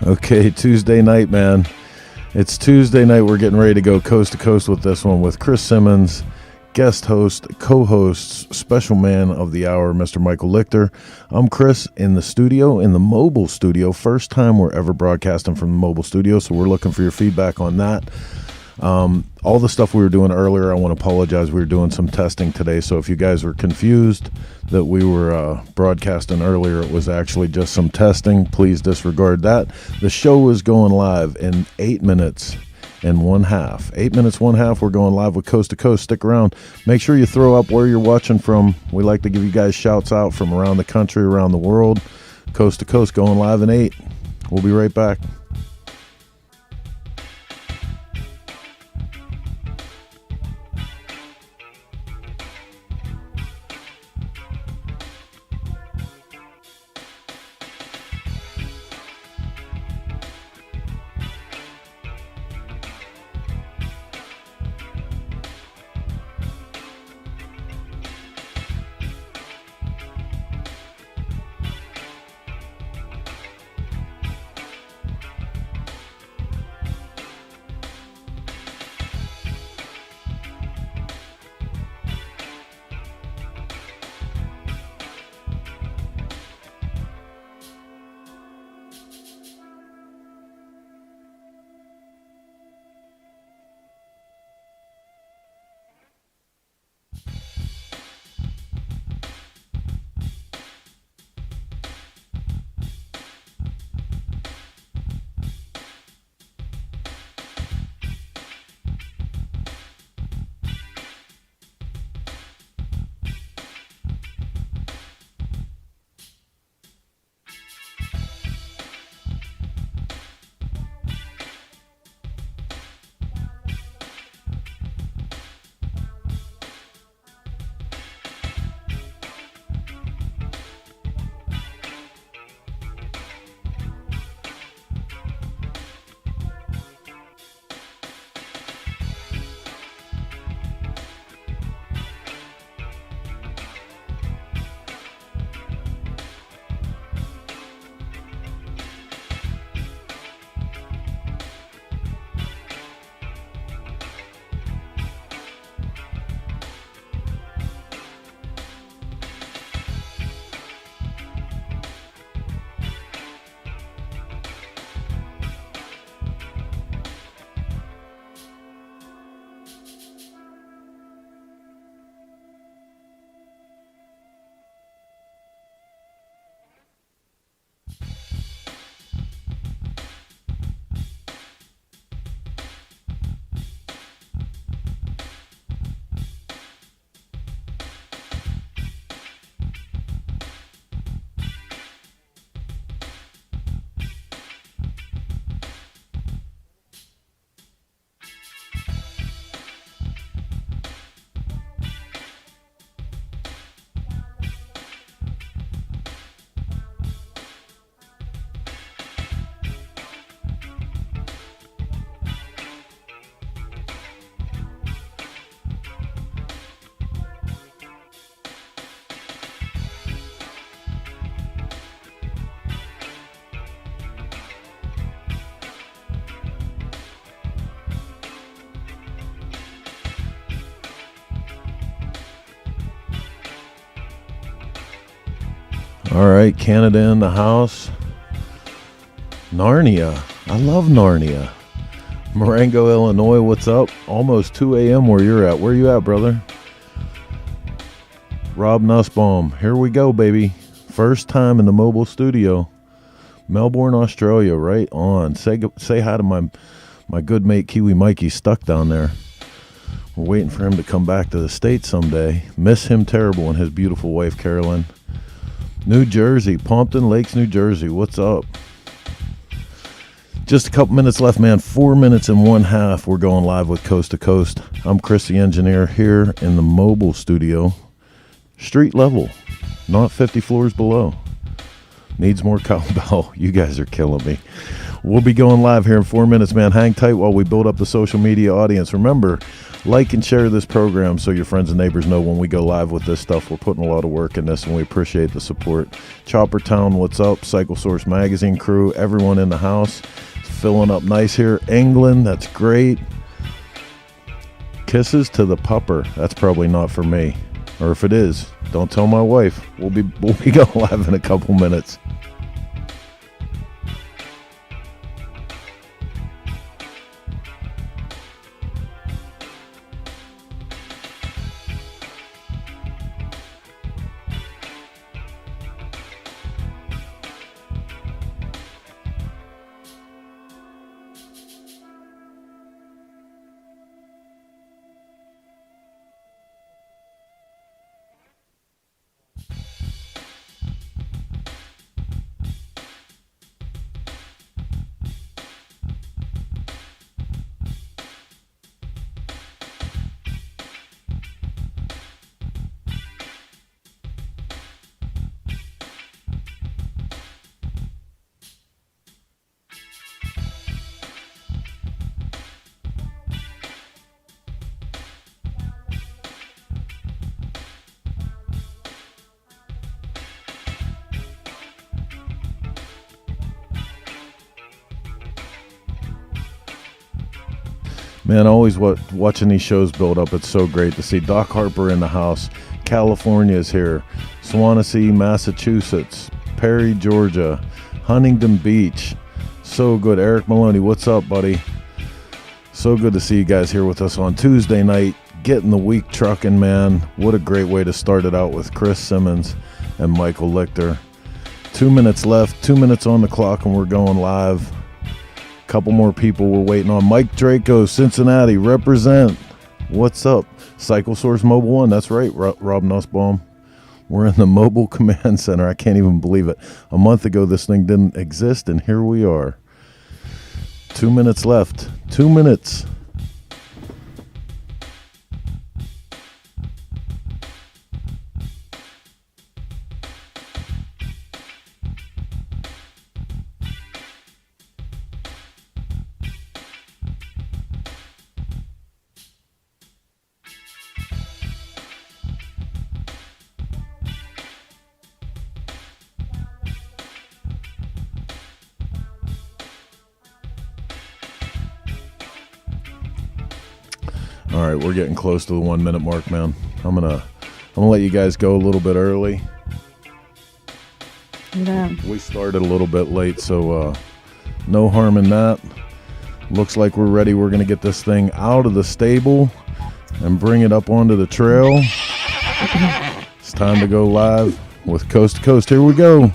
Okay, Tuesday night, man. It's Tuesday night. We're getting ready to go coast to coast with this one with Cris Simmons, guest host, co-host, special man of the hour, Mr. Michael Lichter. I'm Chris in the studio, in the mobile studio. First time we're ever broadcasting from the mobile studio, so we're looking for your feedback on that. All the stuff we were doing earlier, I want to apologize. We were doing some testing today, so if you guys were confused that we were broadcasting earlier, it was actually just some testing. Please disregard that. The show is going live in 8 minutes and one half. 8 minutes, one half. We're going live with Coast to Coast. Stick around. Make sure you throw up where you're watching from. We like to give you guys shouts out from around the country, around the world. Coast to Coast going live in 8. We'll be right back. All right, Canada in the house. Narnia. I love Narnia. Marengo, Illinois, what's up? Almost 2 a.m. where you're at. Where you at, brother? Rob Nussbaum. Here we go, baby. First time in the mobile studio. Melbourne, Australia, right on. Say hi to my good mate, Kiwi Mikey, stuck down there. We're waiting for him to come back to the States someday. Miss him terrible and his beautiful wife, Carolyn. New Jersey, Pompton Lakes, New Jersey. What's up? Just a couple minutes left, man. 4 minutes and one half. We're going live with Coast to Coast. I'm Chris, the engineer, here in the mobile studio. Street level, not 50 floors below. Needs more cowbell. You guys are killing me. We'll be going live here in 4 minutes, man. Hang tight while we build up the social media audience. Remember, like and share this program so your friends and neighbors know when we go live with this stuff. We're putting a lot of work in this, and we appreciate the support. Chopper Town, what's up? Cycle Source Magazine crew, everyone in the house. It's filling up nice here. England, that's great. Kisses to the pupper. That's probably not for me. Or if it is, don't tell my wife. We'll be going live in a couple minutes. Man, always watching these shows build up. It's so great to see Doc Harper in the house. California is here. Swansea, Massachusetts. Perry, Georgia. Huntington Beach. So good. Eric Maloney, what's up, buddy? So good to see you guys here with us on Tuesday night. Getting the week trucking, man. What a great way to start it out with Cris Simmons and Michael Lichter. 2 minutes left. 2 minutes on the clock, and we're going live. Couple more people we're waiting on. Mike Draco, Cincinnati, represent. What's up? Cycle Source Mobile One. That's right, Rob Nussbaum. We're in the Mobile Command Center. I can't even believe it. A month ago, this thing didn't exist, and here we are. 2 minutes left. 2 minutes. All right, we're getting close to the 1 minute mark, man. I'm gonna let you guys go a little bit early. Yeah. We started a little bit late, so no harm in that. Looks like we're ready. We're gonna get this thing out of the stable and bring it up onto the trail. It's time to go live with Coast to Coast. Here we go.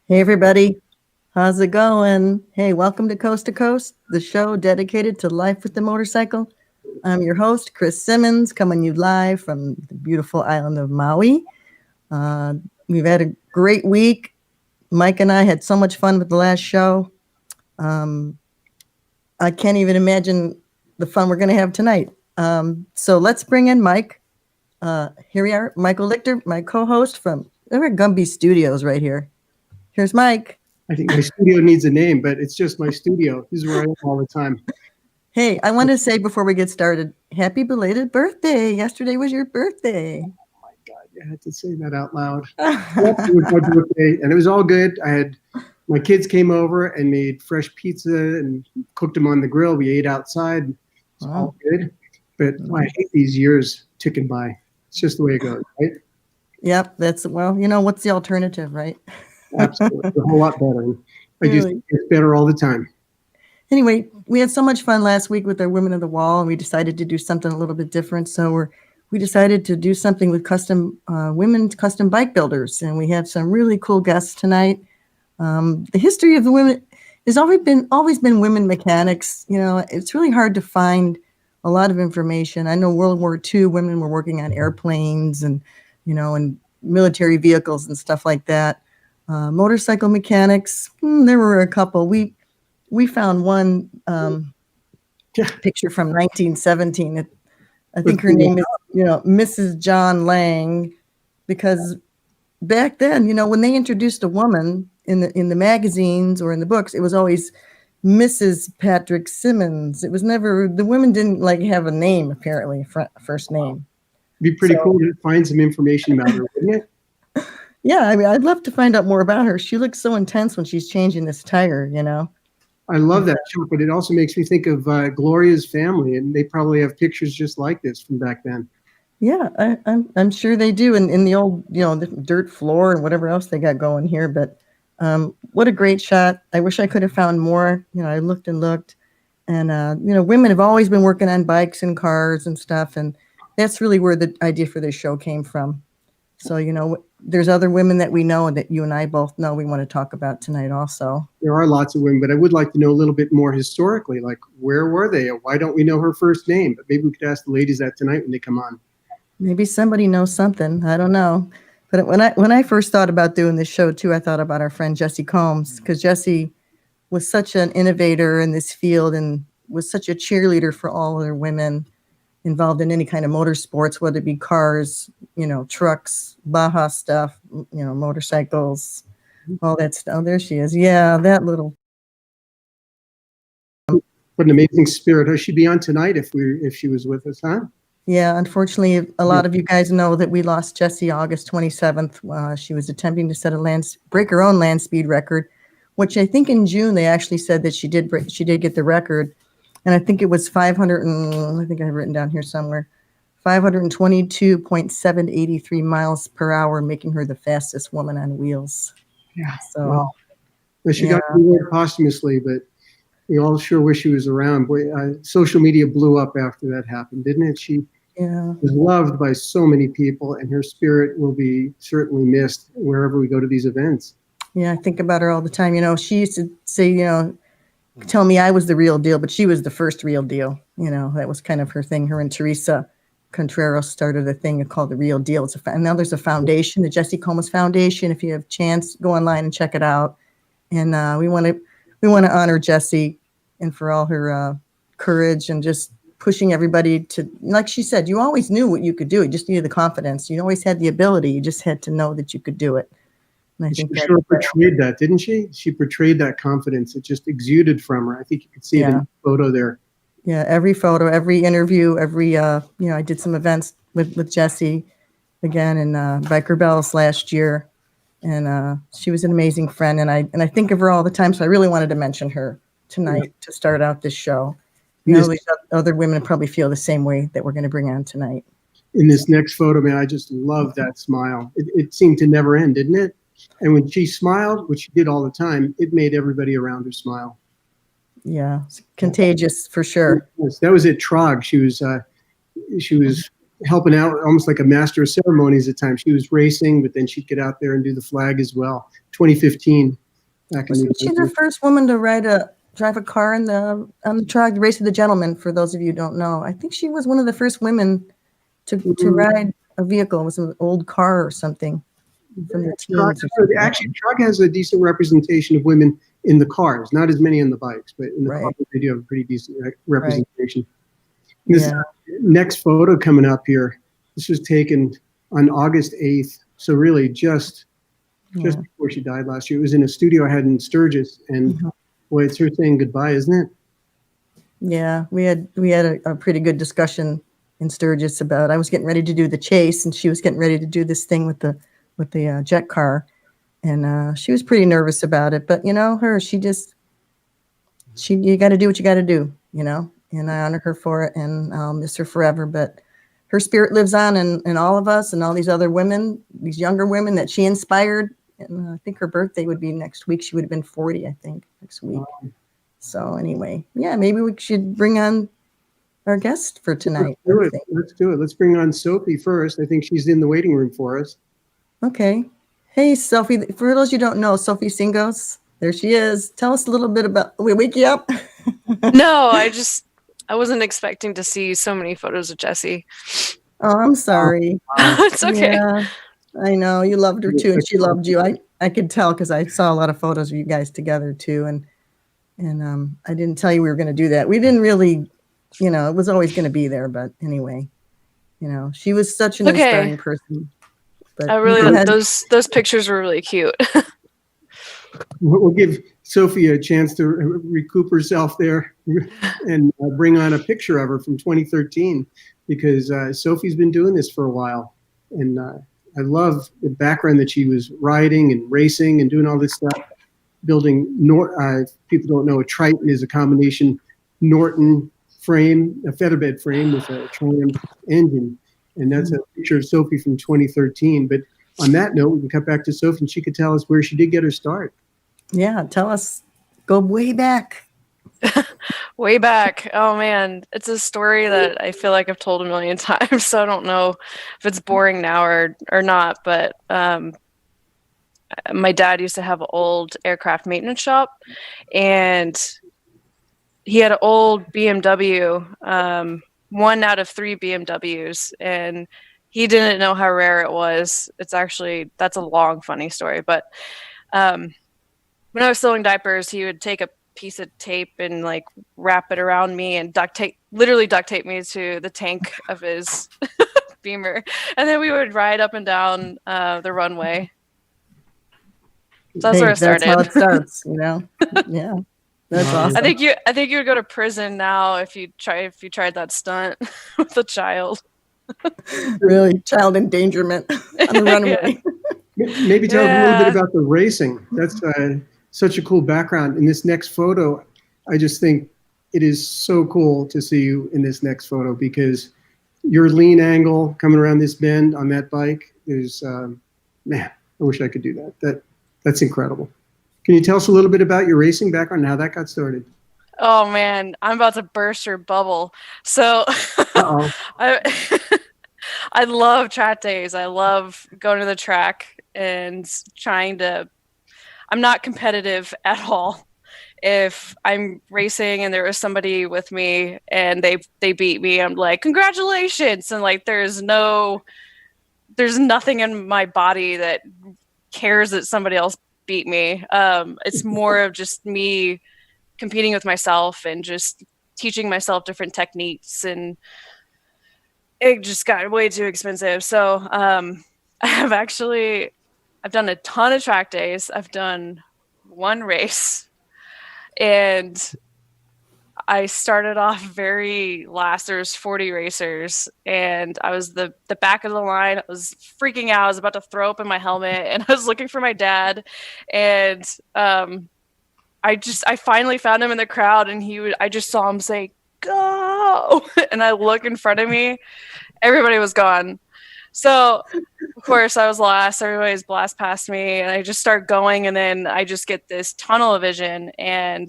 Hey, everybody. How's it going? Hey, welcome to Coast, the show dedicated to life with the motorcycle. I'm your host, Cris Simmons, coming you live from the beautiful island of Maui. We've had a great week. Mike and I had so much fun with the last show. I can't even imagine the fun we're going to have tonight. So let's bring in Mike. Here we are, Michael Lichter, my co-host from Gumby Studios right here. Here's Mike. I think my studio needs a name, but it's just my studio. This is where I am all the time. Hey, I want to say before we get started, happy belated birthday. Yesterday was your birthday. Oh my God, I had to say that out loud. It was my birthday, and it was all good. My kids came over and made fresh pizza and cooked them on the grill. We ate outside. It's all good. But I hate these years ticking by. It's just the way it goes, right? Yep. Well, what's the alternative, right? Absolutely. It's a whole lot better. I just Really. think it's better all the time. Anyway, we had so much fun last week with our Women of the Wall, and we decided to do something a little bit different. So we decided to do something with women custom bike builders, and we have some really cool guests tonight. The history of the women has always been women mechanics. It's really hard to find a lot of information. I know World War II women were working on airplanes and and military vehicles and stuff like that. Motorcycle mechanics, there were a couple. We found one picture from 1917. I think her name is Mrs. John Lang, because back then, when they introduced a woman in the magazines or in the books, it was always Mrs. Patrick Simmons. It was never, the women didn't have a name, apparently, first name. It'd be pretty cool to find some information about her, wouldn't it? Yeah, I mean, I'd love to find out more about her. She looks so intense when she's changing this tire, I love that shot, but it also makes me think of Gloria's family, and they probably have pictures just like this from back then. Yeah, I'm sure they do, and in the old the dirt floor and whatever else they got going here. But what a great shot! I wish I could have found more. I looked and looked, and women have always been working on bikes and cars and stuff, and that's really where the idea for this show came from. So there's other women that we know and that you and I both know we want to talk about tonight also. There are lots of women, but I would like to know a little bit more historically, like where were they? Or why don't we know her first name? But maybe we could ask the ladies that tonight when they come on. Maybe somebody knows something. I don't know. But when I first thought about doing this show too, I thought about our friend Jessie Combs, because Jessie was such an innovator in this field and was such a cheerleader for all other women involved in any kind of motorsports, whether it be cars, trucks, Baja stuff, motorcycles, all that stuff. Oh, there she is. Yeah, that little. What an amazing spirit. Oh, she'd be on tonight if she was with us, huh? Yeah, unfortunately, a lot of you guys know that we lost Jessie August 27th. She was attempting to break her own land speed record, which I think in June they actually said that she did get the record. And I think it was 500 and I think I have written down here somewhere, 522.783 miles per hour, making her the fastest woman on wheels. Yeah. So wow. Well, she got the award posthumously, but we all sure wish she was around. Boy, social media blew up after that happened, didn't it? She was loved by so many people, and her spirit will be certainly missed wherever we go to these events. Yeah, I think about her all the time. She used to say, tell me I was the real deal, but she was the first real deal. That was kind of her thing. Her and Teresa Contreras started a thing called The Real Deal. And now there's a foundation, the Jessie Combs Foundation. If you have a chance, go online and check it out. And we want to honor Jessie and for all her courage and just pushing everybody to, like she said, you always knew what you could do. You just needed the confidence. You always had the ability. You just had to know that you could do it. And I think she sure portrayed that, didn't she? She portrayed that confidence. It just exuded from her. I think you could see it in the photo there. Yeah, every photo, every interview, I did some events with Jessie again in Biker Bells last year. And she was an amazing friend. And I think of her all the time. So I really wanted to mention her tonight to start out this show. These other women probably feel the same way that we're going to bring on tonight. In this next photo, man, I just love that smile. It seemed to never end, didn't it? And when she smiled, which she did all the time, it made everybody around her smile. Yeah, it's contagious for sure. That was at Trog. She was helping out almost like a master of ceremonies at times. She was racing, but then she'd get out there and do the flag as well. 2015. Wasn't she the first woman to drive a car on the Trog, the Race of the Gentleman? For those of you who don't know, I think she was one of the first women to ride a vehicle. It was an old car or something. From the teens. Actually, Trog has a decent representation of women in the cars, not as many on the bikes, but in the cars they do have a pretty decent representation. Right. This next photo coming up here, this was taken on August 8th, so really just before she died last year. It was in a studio I had in Sturgis, and boy, it's her saying goodbye, isn't it? Yeah, we had a pretty good discussion in Sturgis about. I was getting ready to do the chase, and she was getting ready to do this thing with the jet car, and she was pretty nervous about it. But you got to do what you got to do, and I honor her for it, and I'll miss her forever. But her spirit lives on in all of us and all these other women, these younger women that she inspired. And I think her birthday would be next week. She would have been 40, I think, next week. So anyway, yeah, maybe we should bring on our guest for tonight. Let's do it. Let's bring on Sofi first. I think she's in the waiting room for us. Okay. Hey, Sofi. For those you don't know, Sofi Tsingos, there she is. Tell us a little bit about. We wake you up? No, I wasn't expecting to see so many photos of Jessie. Oh, I'm sorry. It's okay. Yeah, I know you loved her too, and she loved you. I could tell because I saw a lot of photos of you guys together too, and I didn't tell you we were going to do that. We didn't really, it was always going to be there. But anyway, she was such an inspiring person. But I really those pictures were really cute. We'll give Sofi a chance to recoup herself there and bring on a picture of her from 2013 because Sofi's been doing this for a while. And I love the background that she was riding and racing and doing all this stuff. Building, people don't know, a Triton is a combination Norton frame, a featherbed frame with a Triumph engine. And that's a picture of Sofi from 2013. But on that note, we can cut back to Sofi and she could tell us where she did get her start. Yeah, tell us. Go way back. Way back. Oh, man. It's a story that I feel like I've told a million times, so I don't know if it's boring now or not. But my dad used to have an old aircraft maintenance shop, and he had an old BMW, one out of 3 BMWs, and he didn't know how rare it was. That's a long, funny story. But when I was sewing diapers, he would take a piece of tape and like wrap it around me and literally duct tape me to the tank of his Beamer. And then we would ride up and down the runway. So that's where it started. That's how it starts, Yeah. That's awesome. I think you would go to prison now if you tried that stunt with a child. Really, child endangerment on the runway. Maybe tell us a little bit about the racing. That's such a cool background. In this next photo, I just think it is so cool to see you in this next photo because your lean angle coming around this bend on that bike is, man, I wish I could do that. That's incredible. Can you tell us a little bit about your racing background and how that got started? Oh man, I'm about to burst your bubble. So I love track days. I love going to the track and I'm not competitive at all. If I'm racing and there was somebody with me and they beat me, I'm like, congratulations. And like, there's nothing in my body that cares that somebody else beat me. It's more of just me competing with myself and just teaching myself different techniques, and it just got way too expensive. So I've done a ton of track days. I've done one race, and I started off very last. There's 40 racers, and I was the back of the line. I was freaking out. I was about to throw open my helmet, and I was looking for my dad. And I finally found him in the crowd, and I just saw him say, "Go!" And I look in front of me. Everybody was gone. So, of course, I was last. Everybody's blast past me, and I just start going, and then I just get this tunnel vision, and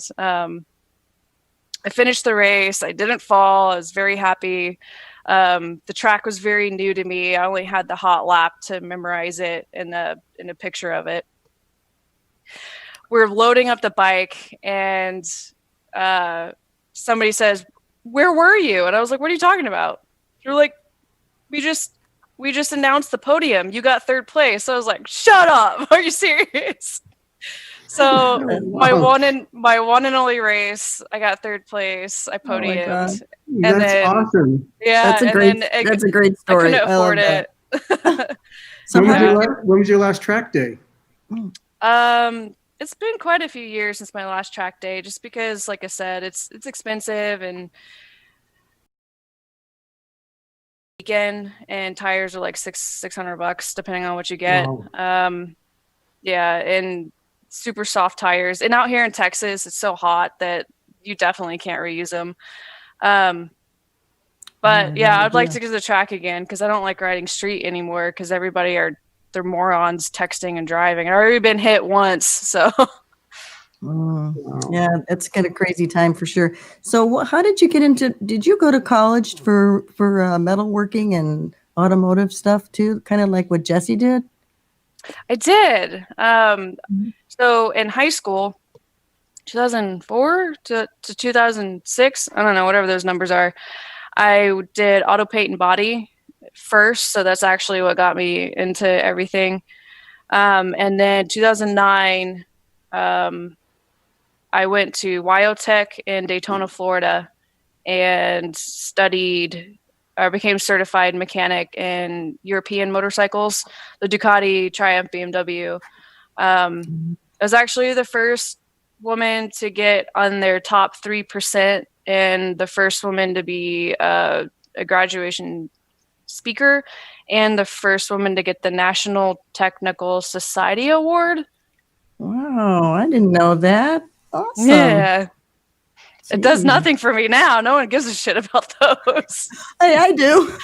I finished the race. I didn't fall. I was very happy. The track was very new to me. I only had the hot lap to memorize it in a picture of it. We're loading up the bike, and somebody says, "Where were you?" And I was like, "What are you talking about?" They're like, we just announced the podium. You got 3rd place. So I was like, "Shut up. Are you serious?" So my one and only race, I got 3rd place. I podiumed. That's awesome. Yeah, that's a great story. I couldn't afford it. When was your last track day? It's been quite a few years since my last track day, just because, like I said, it's expensive, and weekend and tires are like $600 depending on what you get. Wow. Yeah, and super soft tires. And out here in Texas, it's so hot that you definitely can't reuse them. But yeah, I'd like to get to the track again because I don't like riding street anymore because they're morons texting and driving. I've already been hit once, so. Yeah, it's kind of crazy time for sure. So how did you get into, did you go to college for metalworking and automotive stuff too? Kind of like what Jesse did? I did. So in high school, 2004 to 2006, I don't know, whatever those numbers are, I did auto paint and body first. So that's actually what got me into everything. And then 2009, I went to Wyotech in Daytona, Florida, and became certified mechanic in European motorcycles, the Ducati, Triumph, BMW. I was actually the first woman to get on their top 3% and the first woman to be a graduation speaker and the first woman to get the National Technical Society Award. Wow, I didn't know that. Awesome. Yeah. It does nothing for me now. No one gives a shit about those. Hey, I do.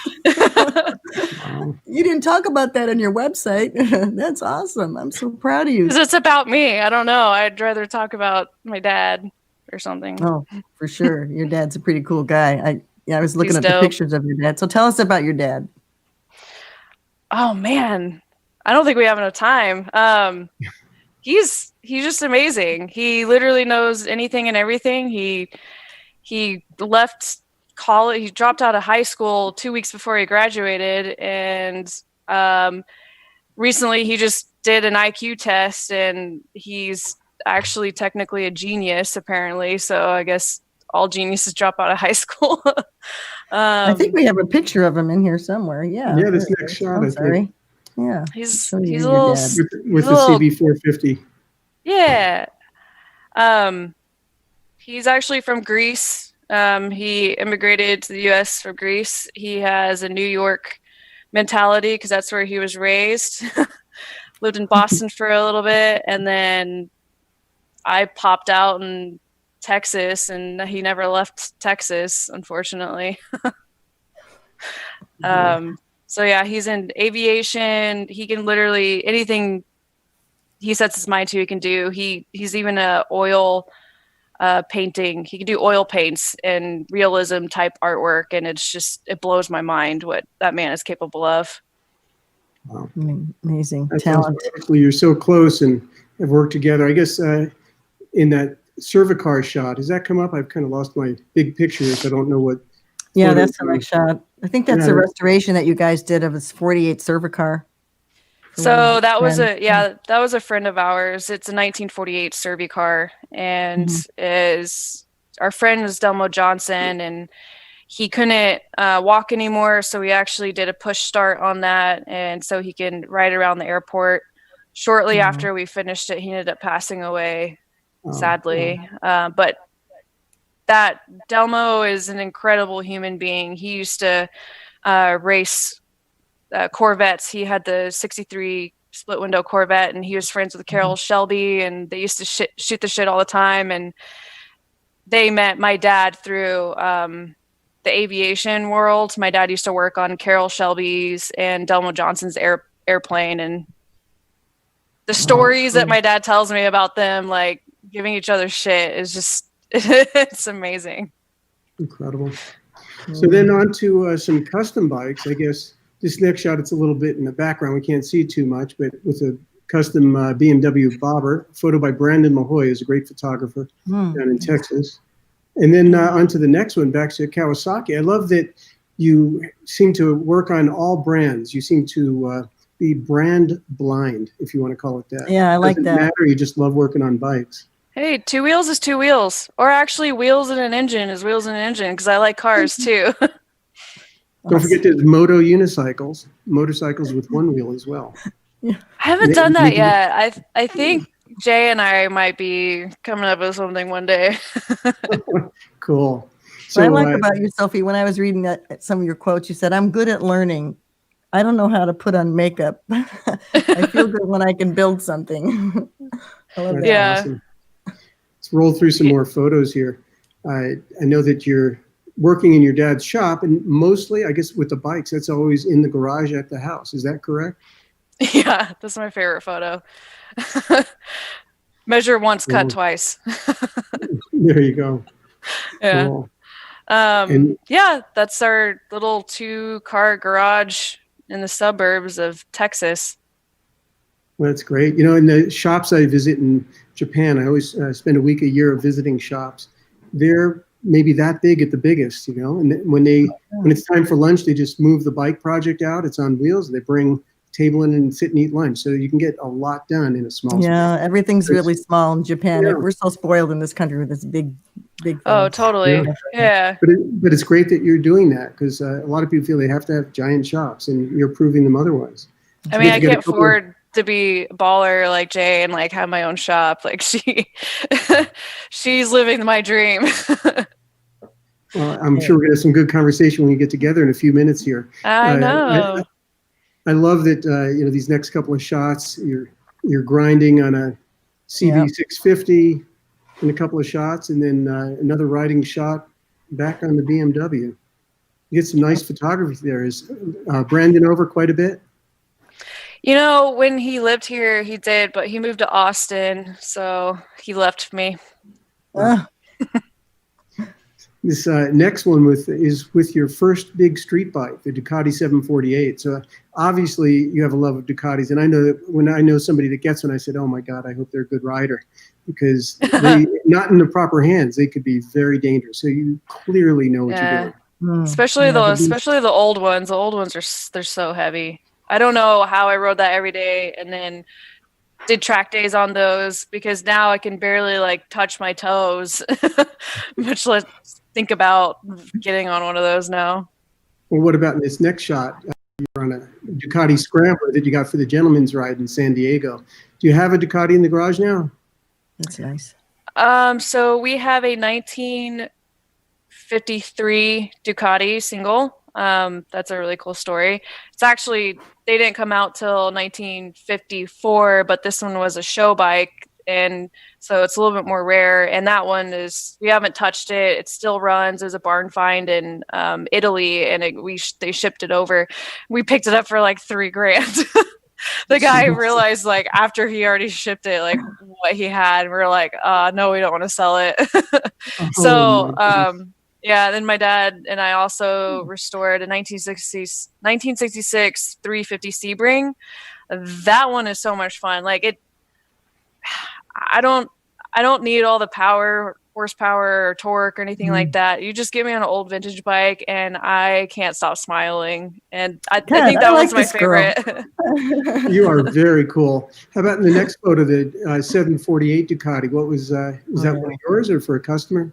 You didn't talk about that on your website. That's awesome. I'm so proud of you. Because it's about me. I don't know. I'd rather talk about my dad or something. Oh, for sure. Your dad's a pretty cool guy. I was looking at the pictures of your dad. So tell us about your dad. Oh, man. I don't think we have enough time. He's just amazing. He literally knows anything and everything. He left college. He dropped out of high school 2 weeks before he graduated, and recently he just did an IQ test, and he's actually technically a genius, apparently. So I guess all geniuses drop out of high school. I think we have a picture of him in here somewhere. Yeah. Yeah, this next shot. I'm sorry. Yeah. He's a little with the CB450. Yeah. He's actually from Greece. He immigrated to the U.S. from Greece. He has a New York mentality because that's where he was raised. Lived in Boston for a little bit, and then I popped out in Texas, and he never left Texas, unfortunately. So yeah, he's in aviation. He can literally anything he sets his mind to, he can do. He's even a oil painting. He can do oil paints and realism type artwork, and it blows my mind what that man is capable of. Wow, amazing talent. You're so close and have worked together. I guess in that Cervicar shot, does that come up? I've kind of lost my big pictures. I don't know what. Yeah, that's the next shot. I think that's the restoration that you guys did of his 48 Cervicar. So that was a friend of ours. It's a 1948 Cervicar, and our friend was Delmo Johnson, and he couldn't walk anymore, so we actually did a push start on that, and so he can ride around the airport. Shortly after we finished it, he ended up passing away, sadly. But that Delmo is an incredible human being. He used to race Corvettes. He had the 63 split window Corvette, and he was friends with Carroll Shelby, and they used to shoot the shit all the time. And they met my dad through the aviation world. My dad used to work on Carroll Shelby's and Delmo Johnson's airplane, and the stories that my dad tells me about them, like giving each other shit, is just it's amazing. Incredible. So then on to some custom bikes. I guess this next shot, it's a little bit in the background. We can't see too much, but with a custom BMW bobber, photo by Brandon Mahoy, who's a great photographer down in Texas. And then on to the next one, back to Kawasaki. I love that you seem to work on all brands. You seem to be brand blind, if you want to call it that. Yeah, I like that. Doesn't matter, you just love working on bikes. Hey, two wheels is two wheels. Or actually, wheels and an engine is wheels and an engine, because I like cars too. Don't forget there's moto unicycles, motorcycles with one wheel as well. I haven't done that yet. I think Jay and I might be coming up with something one day. Cool. So, what I like about you, Sophie, when I was reading some of your quotes, you said, "I'm good at learning. I don't know how to put on makeup. I feel good when I can build something." I love that. Yeah. Awesome. Let's roll through some more photos here. I know that you're working in your dad's shop, and mostly, I guess, with the bikes, that's always in the garage at the house. Is that correct? Yeah, that's my favorite photo. Measure once, cut twice. There you go. Yeah. Cool. And yeah, that's our little 2-car garage in the suburbs of Texas. well, that's great. You know, in the shops I visit in Japan, I always spend a week a year visiting shops. They're maybe that big at the biggest, you know, and when it's time for lunch, they just move the bike project out. It's on wheels. They bring table in and sit and eat lunch. So you can get a lot done in a small space. Everything's really small in Japan. Yeah. We're so spoiled in this country with this big things. Oh, totally. Yeah. But it's great that you're doing that, because a lot of people feel they have to have giant shops, and you're proving them otherwise. I mean, I can't afford to be a baller like Jay and like have my own shop. Like she's living my dream. Well, I'm sure we're going to have some good conversation when we get together in a few minutes here. I know. I love that, you know, these next couple of shots, you're grinding on a CV650 in a couple of shots, and then another riding shot back on the BMW. You get some nice photography there. Is Brandon over quite a bit? You know, when he lived here, he did, but he moved to Austin, so he left me. This next one is with your first big street bike, the Ducati 748. So obviously you have a love of Ducatis, and I know that when I know somebody that gets one, I said, "Oh my God, I hope they're a good rider," because they, not in the proper hands, they could be very dangerous. So you clearly know what you're doing. Especially the old ones. The old ones they're so heavy. I don't know how I rode that every day, and then did track days on those, because now I can barely like touch my toes, much less think about getting on one of those now. Well, what about in this next shot? You're on a Ducati Scrambler that you got for the gentleman's ride in San Diego. Do you have a Ducati in the garage now? That's nice. So we have a 1953 Ducati Single. That's a really cool story. It's actually, they didn't come out till 1954, but this one was a show bike, and so it's a little bit more rare. And that one we haven't touched it. It still runs. It was a barn find in Italy, and they shipped it over. We picked it up for like $3,000. The guy realized like after he already shipped it, like what he had. We were like, no, we don't want to sell it. Yeah, then my dad and I also restored a 1966 350 Sebring. That one is so much fun. Like I don't need all the horsepower or torque or anything like that. You just get me on an old vintage bike and I can't stop smiling. And I think that was my favorite. You are very cool. How about in the next photo, the 748 Ducati? What was that one of yours or for a customer?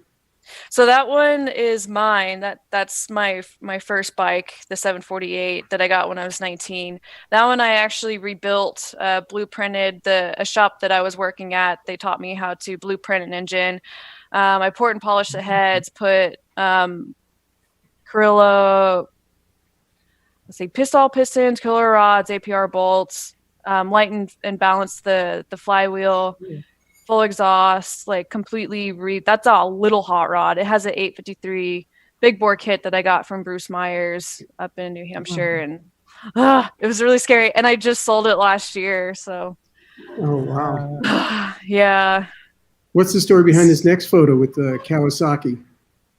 So that one is mine. That's my first bike, the 748 that I got when I was 19. That one I actually rebuilt, blueprinted. A shop that I was working at, they taught me how to blueprint an engine. I poured and polished the heads, put Carrillo, pistol pistons, killer rods, APR bolts, lightened and balanced the flywheel. Full exhaust, like completely that's a little hot rod. It has an 853 big bore kit that I got from Bruce Myers up in New Hampshire, and it was really scary. And I just sold it last year, so. Oh wow! Yeah. What's the story behind this next photo with the Kawasaki?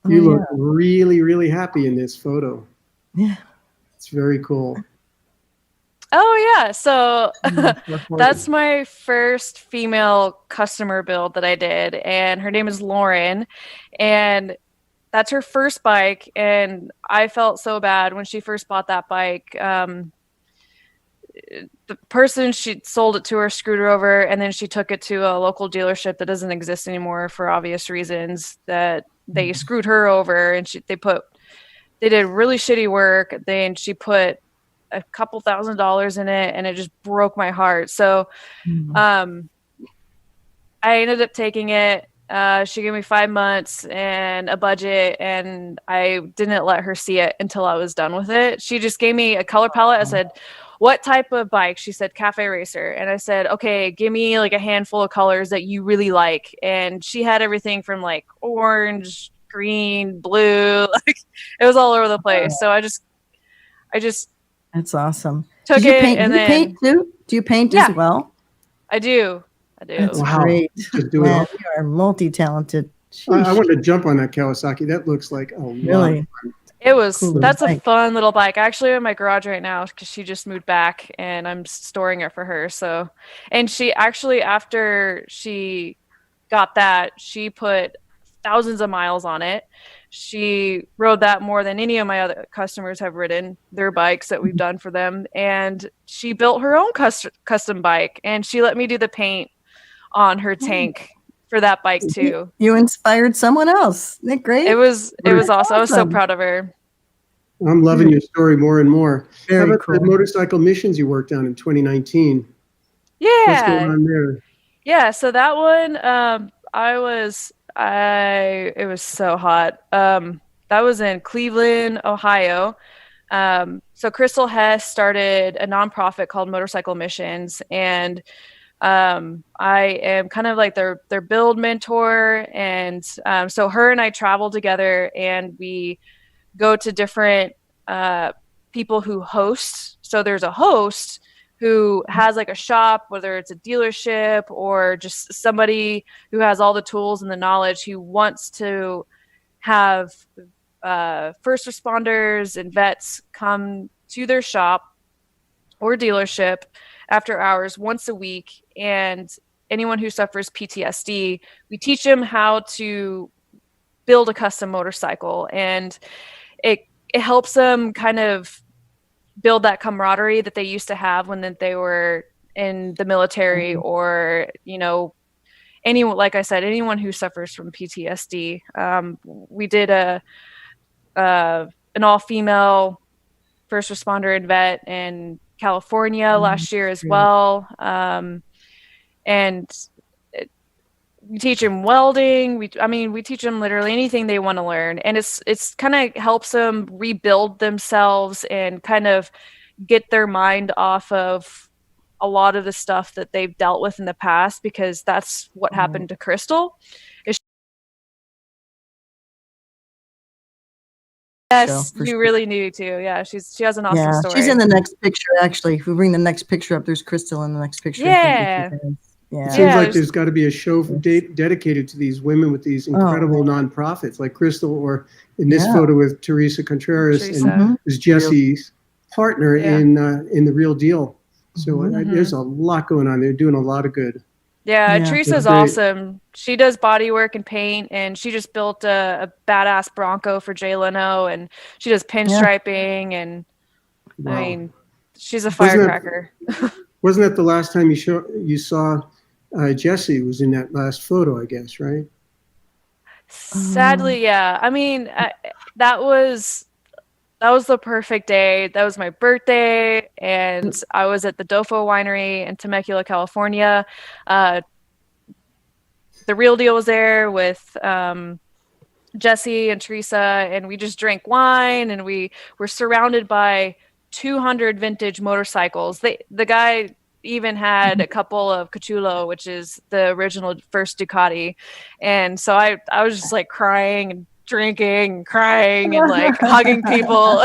You look really, really happy in this photo. Yeah, it's very cool. Oh yeah, so that's my first female customer build that I did, and her name is Lauren, and that's her first bike, and I felt so bad when she first bought that bike. The person she sold it to her screwed her over, and then she took it to a local dealership that doesn't exist anymore for obvious reasons, that they screwed her over, and they did really shitty work. She put a couple $1,000s in it, and it just broke my heart. So I ended up taking it. She gave me 5 months and a budget, and I didn't let her see it until I was done with it. She just gave me a color palette. I said, "What type of bike?" She said, "Cafe Racer." And I said, "Okay, give me like a handful of colors that you really like." And she had everything from like orange, green, blue, like it was all over the place. So I just That's awesome. took Do you it paint? and Do you then paint too? Do you paint as well? I do. That's Wow. great. Just do it Man, all. you are multi-talented. I Sheesh. wanted to jump on that Kawasaki. That looks like a lot. Really? It was, Cool that's a bike. fun little bike. Actually in my garage right now because she just moved back and I'm storing it for her. So, and she actually, after she got that, she put thousands of miles on it. She rode that more than any of my other customers have ridden their bikes that we've done for them. And she built her own custom bike and she let me do the paint on her tank for that bike too. You inspired someone else. Isn't that great? It was awesome. I was so awesome. proud of her. I'm loving your story more and more. Very How about cool. the motorcycle missions you worked on in 2019? What's going Yeah. on there? Yeah, so that one, it was so hot. That was in Cleveland, Ohio. So Crystal Hess started a nonprofit called Motorcycle Missions, and I am kind of like their build mentor. And so her and I travel together, and we go to different people who host. So there's a host who has like a shop, whether it's a dealership or just somebody who has all the tools and the knowledge, who wants to have first responders and vets come to their shop or dealership after hours once a week. And anyone who suffers PTSD, we teach them how to build a custom motorcycle, and it helps them kind of build that camaraderie that they used to have when they were in the military, or anyone, like I said, anyone who suffers from PTSD. We did an all-female first responder and vet in California last year as well, and we teach them welding. We teach them literally anything they want to learn, and it's kind of helps them rebuild themselves and kind of get their mind off of a lot of the stuff that they've dealt with in the past, because that's what happened to Crystal. Yes, you really need to. Yeah, she has an awesome story. She's in the next picture, actually. If we bring the next picture up, there's Crystal in the next picture. Yeah. It seems like there's got to be a show dedicated to these women with these incredible nonprofits, like Crystal, or in this photo with Teresa Contreras, and is Jesse's partner in The Real Deal. So there's a lot going on. They're doing a lot of good. Yeah, Teresa's awesome. She does body work and paint, and she just built a badass Bronco for Jay Leno, and she does pinstriping, and I mean, she's a firecracker. Wasn't that the last time you saw Jesse was in that last photo, I guess, right? Sadly, yeah. I mean, that was the perfect day. That was my birthday, and I was at the Dofo Winery in Temecula, California. The Real Deal was there with Jesse and Teresa, and we just drank wine, and we were surrounded by 200 vintage motorcycles. The guy even had a couple of Cachulo, which is the original first Ducati, and so I was just like crying and drinking and crying and like hugging people.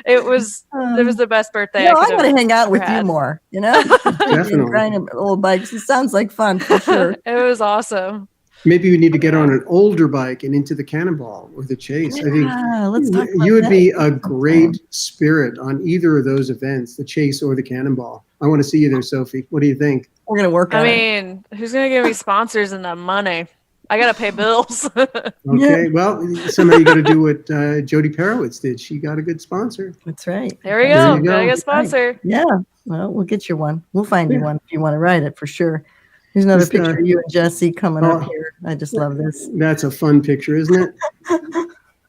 It was the best birthday. I want to hang out with you more, Definitely. Crying about old bikes. It sounds like fun for sure. It was awesome. Maybe we need to get on an older bike and into the Cannonball or the Chase. I think let's talk about you would that. be a great spirit on either of those events, the Chase or the Cannonball. I want to see you there, Sophie. What do you think? We're going to work on it. I mean, who's going to give me sponsors and that money? I got to pay bills. Okay, well, somehow you got to do what Jody Perowitz did. She got a good sponsor. That's right. There we go. Gotta get a sponsor. Yeah. Well, we'll get you one. We'll find you one if you want to ride it for sure. Here's another picture of you and Jesse coming up here. I just love this. That's a fun picture, isn't it?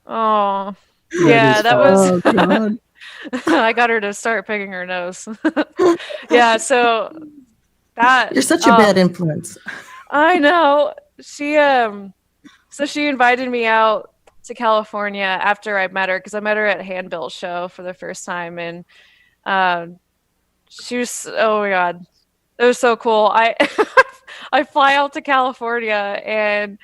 Oh, yeah, that was. Oh, God. I got her to start picking her nose. Yeah, so that You're such a bad influence. I know. She invited me out to California after I met her, because I met her at a Hand Built show for the first time, and she was, oh my God, it was so cool. I fly out to California, and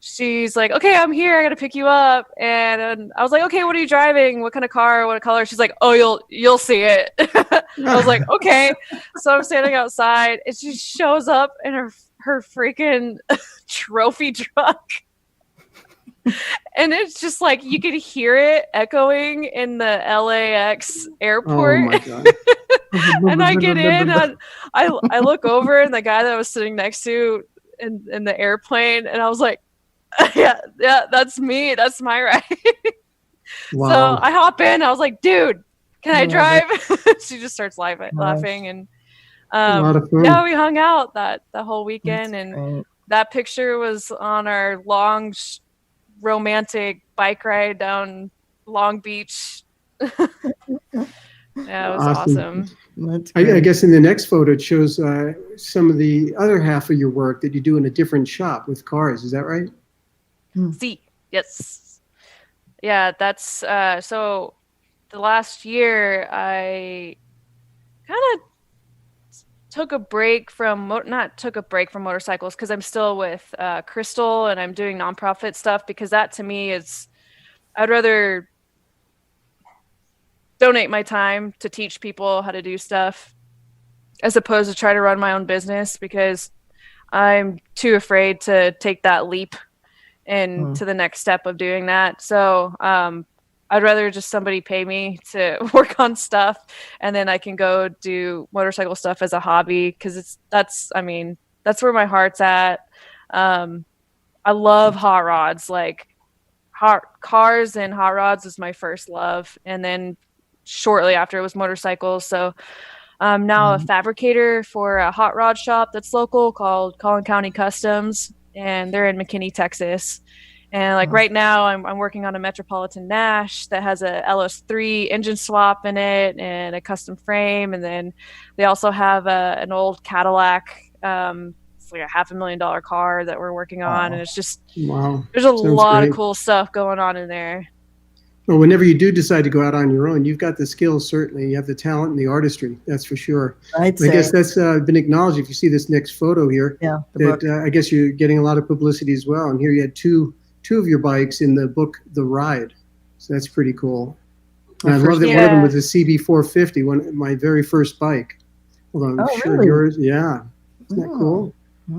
she's like, okay, I'm here. I got to pick you up. And I was like, okay, what are you driving? What kind of car? What color? She's like, oh, you'll see it. I was like, okay. So I'm standing outside and she shows up in her freaking trophy truck. And it's just like, you could hear it echoing in the LAX airport. Oh my God. And I get in and I look over and the guy that I was sitting next to in the airplane, and I was like, yeah, that's me. That's my ride. Wow. So I hop in. I was like, dude, can I drive? She just starts laughing. And a lot of fun. yeah, we hung out the whole weekend. And that picture was on our long, romantic bike ride down Long Beach. Yeah, it was awesome. I guess in the next photo, it shows some of the other half of your work that you do in a different shop with cars. Is that right? See, yes. Yeah, that's so the last year I kind of took a break from motorcycles, because I'm still with Crystal and I'm doing nonprofit stuff, because that to me is, I'd rather donate my time to teach people how to do stuff as opposed to try to run my own business, because I'm too afraid to take that leap into the next step of doing that. So I'd rather just somebody pay me to work on stuff, and then I can go do motorcycle stuff as a hobby, because that's where my heart's at. I love hot rods. Like, cars and hot rods is my first love, and then shortly after it was motorcycles. So I'm now a fabricator for a hot rod shop that's local called Collin County Customs, and they're in McKinney, Texas. And like right now I'm working on a Metropolitan Nash that has a LS3 engine swap in it and a custom frame. And then they also have an old Cadillac. It's like a $500,000 car that we're working on. And it's just, there's a lot of cool stuff going on in there. Well, whenever you do decide to go out on your own, you've got the skills, certainly. You have the talent and the artistry, that's for sure. I guess that's been acknowledged. If you see this next photo here, I guess you're getting a lot of publicity as well. And here you had two of your bikes in the book, The Ride. So that's pretty cool. And I love that one of them was a CB450, my very first bike. Although I'm sure yours, Isn't that cool?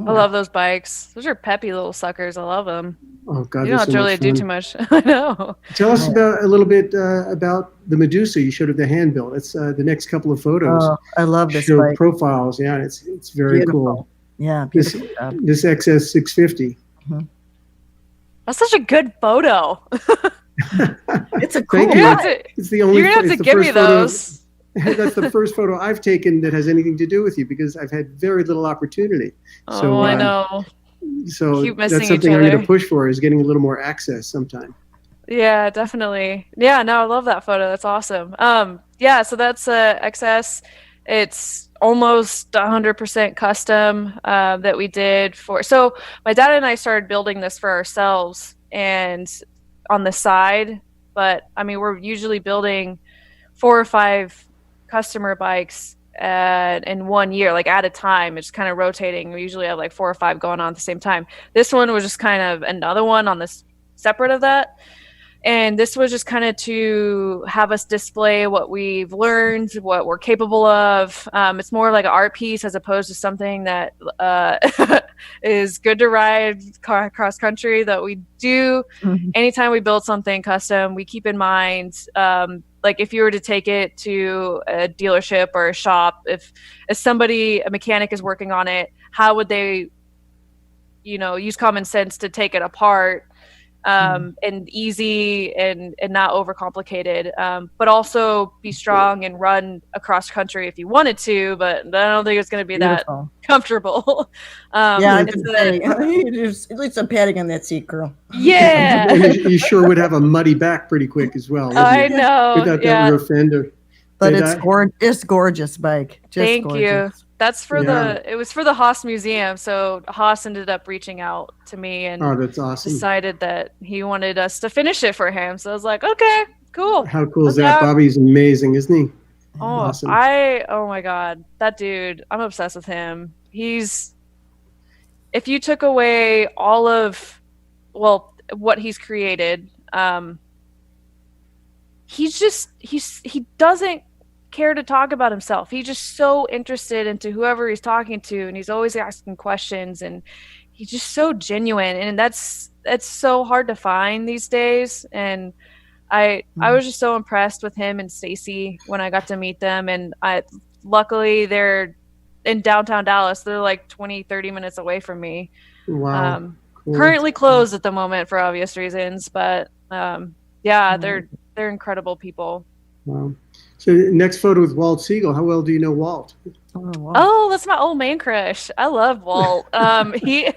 I love those bikes. Those are peppy little suckers. I love them. Oh God, you don't have to really do too much. I know. Tell us a little bit about the Medusa you showed of the hand built. It's the next couple of photos. Oh, I love this show bike. Profiles. Yeah, it's very cool. Yeah, beautiful. This XS 650. That's such a good photo. It's a cool. It's the only. You're gonna have to give me those. That's the first photo I've taken that has anything to do with you, because I've had very little opportunity. Oh, I know. So that's something I'm going to push for, is getting a little more access sometime. Yeah, definitely. Yeah, no, I love that photo. That's awesome. Yeah, so that's XS. It's almost 100% custom that we did for. So my dad and I started building this for ourselves and on the side, but I mean, we're usually building 4 or 5 customer bikes in 1 year, like at a time. It's kind of rotating. We usually have like 4 or 5 going on at the same time. This one was just kind of another one on this separate of that. And this was just kind of to have us display what we've learned, what we're capable of. It's more like an art piece as opposed to something that is good to ride cross country that we do. Anytime we build something custom, we keep in mind, like if you were to take it to a dealership or a shop, if a mechanic is working on it, how would they, use common sense to take it apart? And easy and not overcomplicated, but also be strong and run across country if you wanted to, but I don't think it's going to be that comfortable. At least some padding on that seat, girl. Yeah. You sure would have a muddy back pretty quick as well. I know. Without that rear fender. But it's gorgeous bike. Thank you. That's for it was for the Haas Museum. So Haas ended up reaching out to me and that's awesome. Decided that he wanted us to finish it for him. So I was like, okay, cool. How cool is that? Bobby's amazing, isn't he? Oh, awesome. Oh my God, that dude, I'm obsessed with him. If you took away all of what he's created. He doesn't care to talk about himself. He's just so interested into whoever he's talking to, and he's always asking questions, and he's just so genuine, and that's so hard to find these days. And I was just so impressed with him and Stacy when I got to meet them, and luckily they're in downtown Dallas. They're like 20-30 minutes away from me. Wow. Cool. Currently closed at the moment for obvious reasons, but they're incredible people. Wow. So next photo with Walt Siegel. How well do you know Walt? Oh, that's my old man crush. I love Walt. I hope he's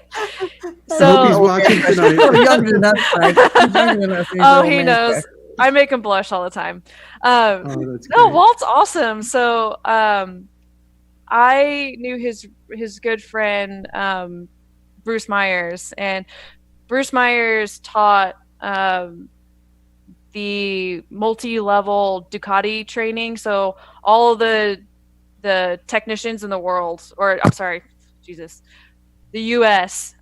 watching tonight. Younger than us, Mike. He's younger than us. He's Oh, an he old man knows. crush. I make him blush all the time. That's No, great. Walt's awesome. So I knew his good friend Bruce Myers, and Bruce Myers taught the multi-level Ducati training. So all the technicians in the world, or I'm sorry, Jesus, the US,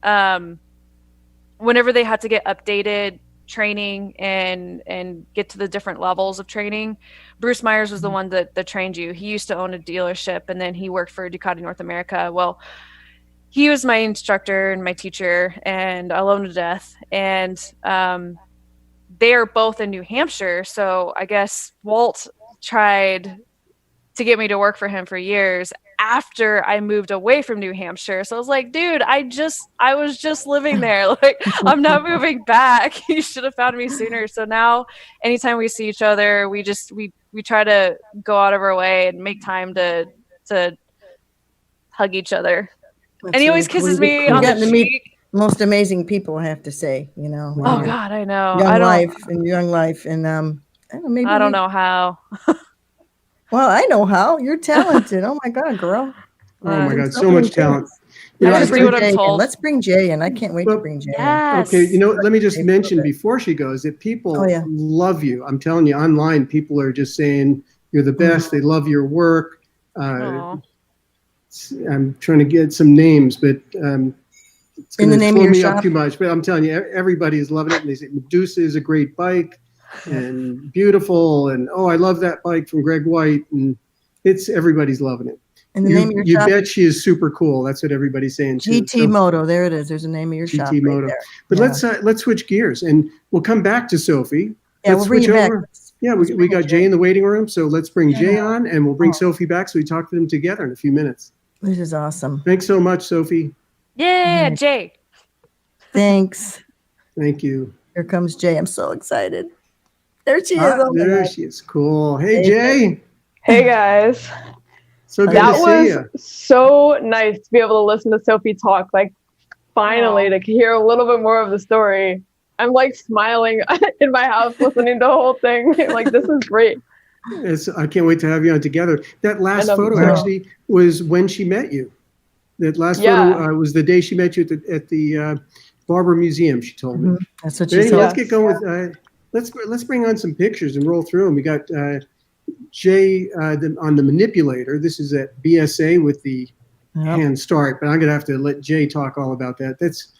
whenever they had to get updated training and get to the different levels of training, Bruce Myers was the one that trained you. He used to own a dealership, and then he worked for Ducati North America. Well, he was my instructor and my teacher, and I love him to death. And they are both in New Hampshire, so I guess Walt tried to get me to work for him for years after I moved away from New Hampshire. So I was like, dude, I was just living there. Like, I'm not moving back. You should have found me sooner. So now anytime we see each other, we try to go out of our way and make time to hug each other. That's And he always really kisses cool. me You've on the gotten to meet cheek. most amazing people, I have to say, you know. Wow. Oh God, I know. Young life. And I don't know how. Well, I know how. You're talented. Oh my God, girl. Oh my God, so much talent. I You know, just I do what think- I'm told. Let's bring Jay in. I can't wait to bring Jay in. Yes. Okay, you know, let me just Hey, mention okay. before she goes that people Oh, yeah. love you. I'm telling you, online, people are just saying you're the best. They love your work. Aw. I'm trying to get some names, but it's In going the to name of slow your me shop? up too much. But I'm telling you, everybody is loving it. And they say Medusa is a great bike and beautiful. And, oh, I love that bike from Greg White. And everybody's loving it. In the name of your You shop, bet she is super cool. That's what everybody's saying too. GT-Moto. There it is. There's the name of your shop right GT-Moto. there. But Yeah. let's switch gears and we'll come back to Sophie. Yeah, Let's we'll bring switch you back. over. Yeah, Let's we bring got Jay. Jay in the waiting room, so let's bring Jay Yeah. on, and we'll bring Oh. Sophie back so we talk to them together in a few minutes. This is awesome. Thanks so much, Sophie. Yeah, Mhm. Jay. Thanks. Thank you. Here comes Jay. I'm so excited. There she is. Oh my There God. she is. Cool. Hey, Hey, Jay. Hey guys, So good that to see was you. so nice to be able to listen to Sophie talk. Like, finally, to hear a little bit more of the story. I'm like smiling in my house listening to the whole thing. Like, this is great. I can't wait to have you on together. That last I know, photo me too. actually was when she met you. That last Yeah. photo was the day she met you at the Barber Museum. She told me. Mhm. That's what But she anyway, said. let's get going with. Let's bring on some pictures and roll through them. We got Jay on the manipulator. This is at BSA with the Yep. hand start, but I'm gonna have to let Jay talk all about that. That's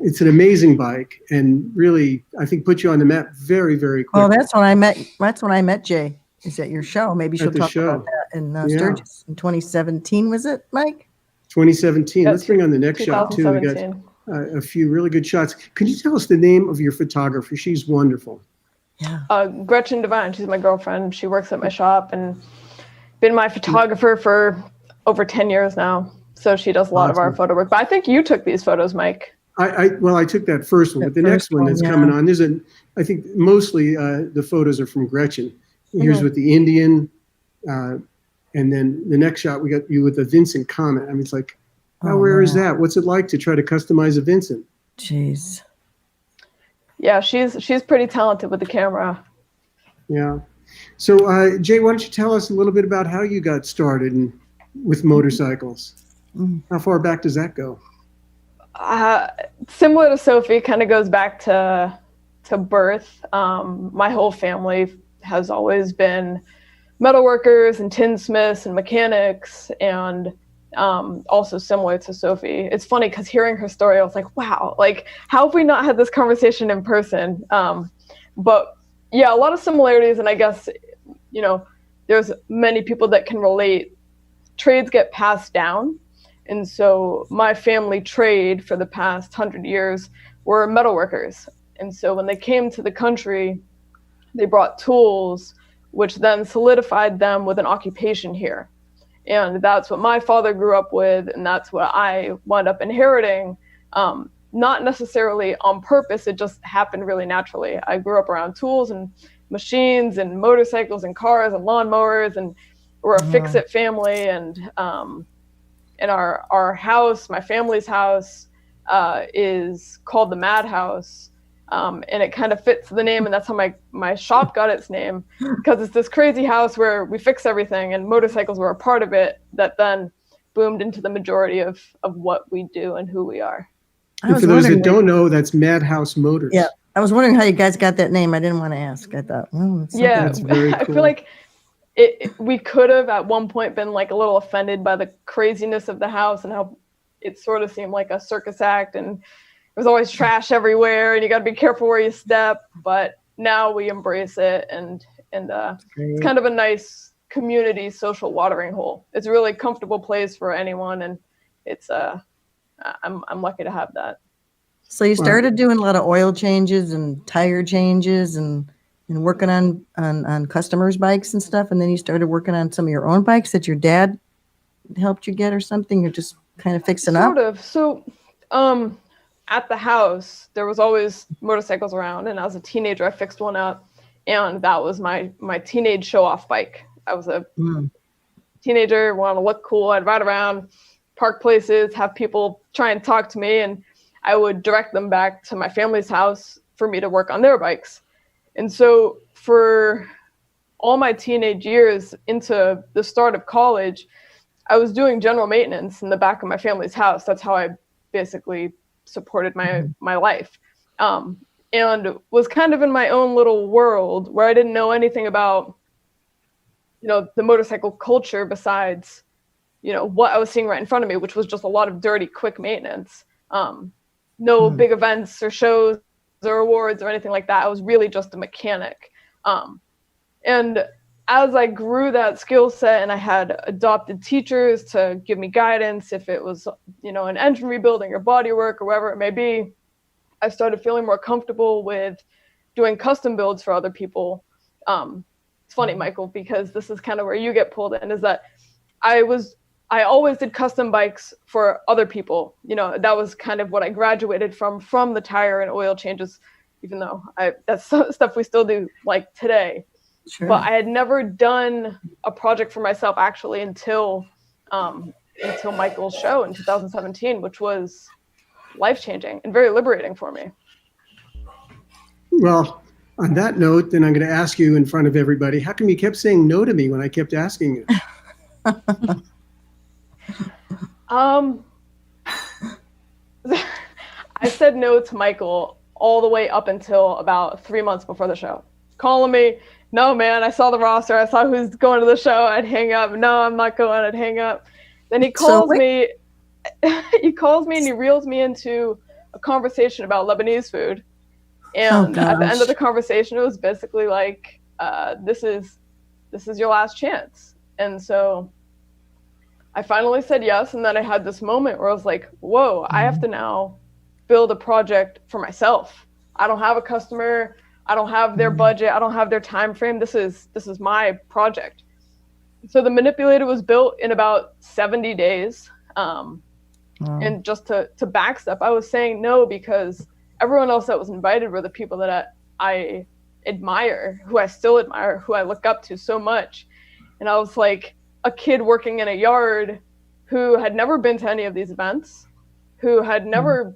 it's an amazing bike, and really, I think put you on the map very, very quick. Well, that's when I met Jay. Is at your show. Maybe she'll the talk show. about that in Yeah. Sturgis in 2017. Was it, Mike? 2017. Yeah, Let's bring on the next shot too. We got 2017. a few really good shots. Could you tell us the name of your photographer? She's wonderful. Yeah. Gretchen Devine, she's my girlfriend. She works at my shop and been my photographer for over 10 years now. So she does a lot of our Awesome. photo work. But I think you took these photos, Mike. I took that first one, That but the next first one one, that's yeah. coming on, I think mostly the photos are from Gretchen. Here's Mhm. with the Indian, and then the next shot we got you with the Vincent Comet. I mean, it's like, how Oh, rare is man. that? What's it like to try to customize a Vincent? Jeez. Yeah, she's pretty talented with the camera. Yeah. So Jay, why don't you tell us a little bit about how you got started with motorcycles? Mhm. How far back does that go? Similar to Sophie, kind of goes back to birth. My whole family has always been metalworkers and tinsmiths and mechanics, and also similar to Sofi. It's funny because hearing her story, I was like, wow, like how have we not had this conversation in person? But yeah, a lot of similarities, and I guess, you know, there's many people that can relate. Trades get passed down, and so my family trade for the past 100 years were metalworkers. And so when they came to the country, they brought tools, which then solidified them with an occupation here. And that's what my father grew up with, and that's what I wound up inheriting. Not necessarily on purpose, it just happened really naturally. I grew up around tools and machines and motorcycles and cars and lawnmowers, and we're a fix-it family. And in our house, my family's house, is called the Madhouse. And it kind of fits the name, and that's how my shop got its name, because it's this crazy house where we fix everything, and motorcycles were a part of it that then boomed into the majority of what we do and who we are. And for those that don't know, that's Madhouse Motors. Yeah, I was wondering how you guys got that name. I didn't want to ask. I thought, that's very cool. I feel like we could have at one point been like a little offended by the craziness of the house and how it sort of seemed like a circus act, and there's always trash everywhere, and you got to be careful where you step. But now we embrace it, and it's kind of a nice community social watering hole. It's a really comfortable place for anyone, and it's I'm lucky to have that. So you started doing a lot of oil changes and tire changes and working on customers' bikes and stuff, and then you started working on some of your own bikes that your dad helped you get or something. You're just kind of fixing up. Sort of. So, at the house, there was always motorcycles around, and as a teenager, I fixed one up, and that was my teenage show-off bike. I was a teenager, wanted to look cool. I'd ride around, park places, have people try and talk to me, and I would direct them back to my family's house for me to work on their bikes. And so for all my teenage years into the start of college, I was doing general maintenance in the back of my family's house. That's how I basically supported my life, and was kind of in my own little world where I didn't know anything about, the motorcycle culture besides, what I was seeing right in front of me, which was just a lot of dirty, quick maintenance. No big events or shows or awards or anything like that. I was really just a mechanic. And as I grew that skill set, and I had adopted teachers to give me guidance, if it was, an engine rebuilding or body work or whatever it may be, I started feeling more comfortable with doing custom builds for other people. It's funny, Michael, because this is kind of where you get pulled in, is that I always did custom bikes for other people. That was kind of what I graduated from the tire and oil changes, even though that's stuff we still do like today. Sure. But I had never done a project for myself actually until Michael's show in 2017, which was life-changing and very liberating for me. Well, on that note, then I'm going to ask you in front of everybody, how come you kept saying no to me when I kept asking you? I said no to Michael all the way up until about 3 months before the show. Calling me, no, man, I saw the roster. I saw who's going to the show. I'd hang up. No, I'm not going. I'd hang up. Then he calls me. He calls me and he reels me into a conversation about Lebanese food. And at the end of the conversation, it was basically like, this is your last chance. And so I finally said yes. And then I had this moment where I was like, whoa, I have to now build a project for myself. I don't have a customer. I don't have their budget. I don't have their time frame. This is my project. So the manipulator was built in about 70 days. And just to backstep, I was saying no because everyone else that was invited were the people that I admire, who I still admire, who I look up to so much. And I was like a kid working in a yard who had never been to any of these events, who had never,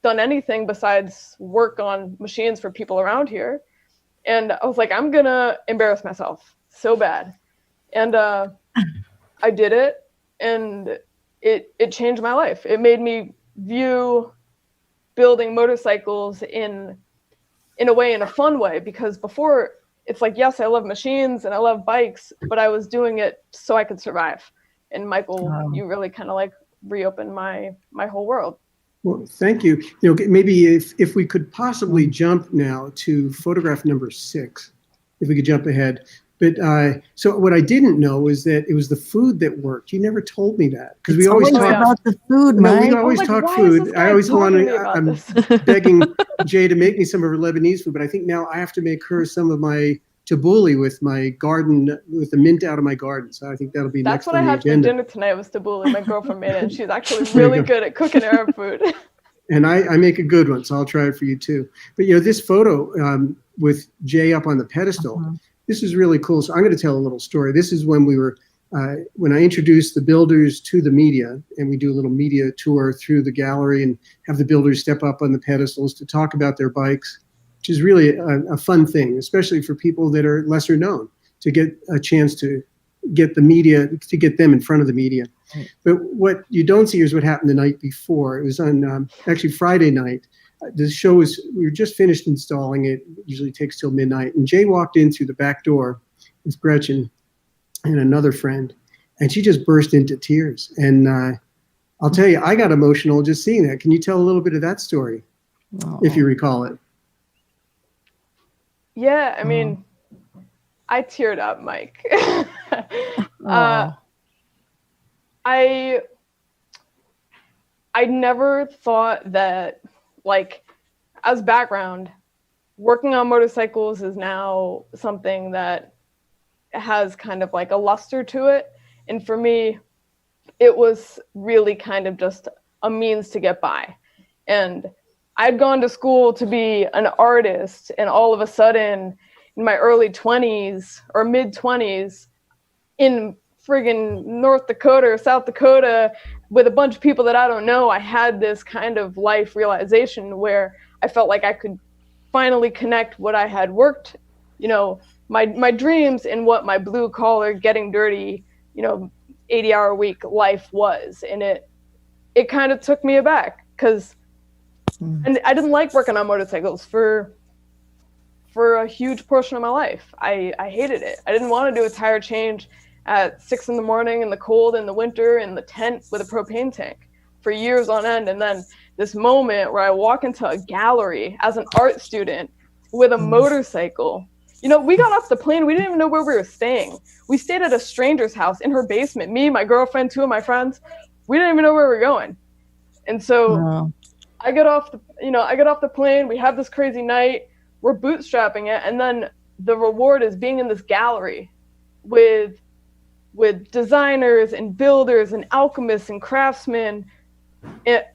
done anything besides work on machines for people around here. And I was like, I'm gonna embarrass myself so bad. And I did it, and it changed my life. It made me view building motorcycles in a fun way, because before it's like, yes, I love machines and I love bikes, but I was doing it so I could survive. And Michael, you really kind of like reopened my whole world. Well, thank you. Maybe if we could possibly jump now to photograph number 6, if we could jump ahead. But so what I didn't know is that it was the food that worked. You never told me that, because we always talk about the food, No, Mike. we always talk food. I always want to. I'm begging Jay to make me some of her Lebanese food, but I think now I have to make her some of my tabbouleh with my garden, with the mint out of my garden. So I think that'll be next on the agenda. That's what I had for dinner tonight was tabbouleh. My girlfriend made it, and she's actually really good at cooking Arab food. And I make a good one, so I'll try it for you too. But this photo with Jay up on the pedestal, this is really cool. So I'm going to tell a little story. This is when we were, when I introduced the builders to the media, and we do a little media tour through the gallery and have the builders step up on the pedestals to talk about their bikes, which is really a fun thing, especially for people that are lesser known, to get a chance to get the media, to get them in front of the media. But what you don't see is what happened the night before. It was on actually Friday night. The show was, we were just finished installing it. It usually takes till midnight. And Jay walked in through the back door with Gretchen and another friend, and she just burst into tears. And I'll tell you, I got emotional just seeing that. Can you tell a little bit of that story, if you recall it? Yeah, I mean, I teared up, Mike. I never thought that, like, as background, working on motorcycles is now something that has kind of like a luster to it. And for me, it was really kind of just a means to get by. And I'd gone to school to be an artist, and all of a sudden, in my early 20s or mid 20s, in friggin' North Dakota or South Dakota, with a bunch of people that I don't know, I had this kind of life realization where I felt like I could finally connect what I had worked, my dreams, and what my blue collar, getting dirty, 80-hour week life was. And it kind of took me aback, because and I didn't like working on motorcycles for a huge portion of my life. I hated it. I didn't want to do a tire change at 6 in the morning in the cold in the winter in the tent with a propane tank for years on end. And then this moment where I walk into a gallery as an art student with a motorcycle. We got off the plane. We didn't even know where we were staying. We stayed at a stranger's house in her basement. Me, my girlfriend, 2 of my friends. We didn't even know where we were going. And so I get off the plane. We have this crazy night. We're bootstrapping it. And then the reward is being in this gallery with designers and builders and alchemists and craftsmen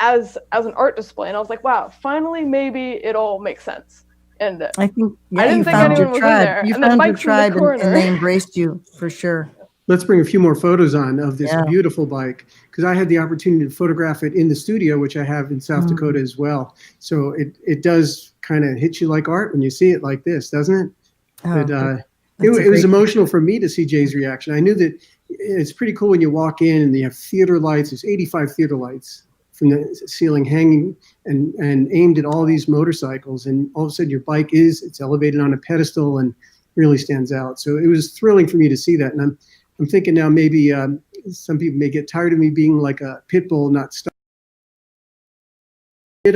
as an art display. And I was like, wow, finally, maybe it all makes sense. And I think I didn't think anyone was in there. You and then found your tribe, in the and they embraced you for sure. Let's bring a few more photos on of this beautiful bike, because I had the opportunity to photograph it in the studio, which I have in South Dakota as well. So it does kind of hit you like art when you see it like this, doesn't it? But it was emotional for me to see Jay's reaction. I knew that it's pretty cool when you walk in and you have theater lights. There's 85 theater lights from the ceiling hanging and aimed at all these motorcycles. And all of a sudden your bike it's elevated on a pedestal and really stands out. So it was thrilling for me to see that. And I'm thinking now maybe some people may get tired of me being like a pit bull, not stop.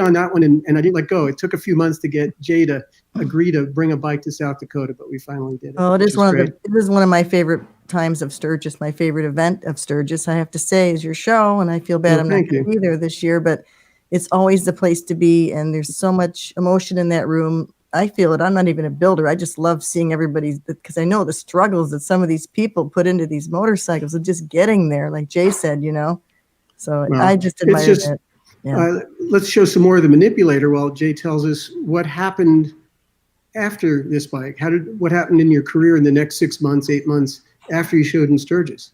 On that one, and I didn't let go. It took a few months to get Jay to agree to bring a bike to South Dakota, but we finally did it. Oh, it is one of my favorite times of Sturgis. My favorite event of Sturgis, I have to say, is your show, and I feel bad I'm not going to be there this year, but it's always the place to be, and there's so much emotion in that room. I feel it. I'm not even a builder. I just love seeing everybody's, because I know the struggles that some of these people put into these motorcycles and just getting there, like Jay said, So well, I just admire that. Yeah. Let's show some more of the manipulator while Jay tells us what happened after this bike. What happened in your career in the next 6 months, 8 months after you showed in Sturgis?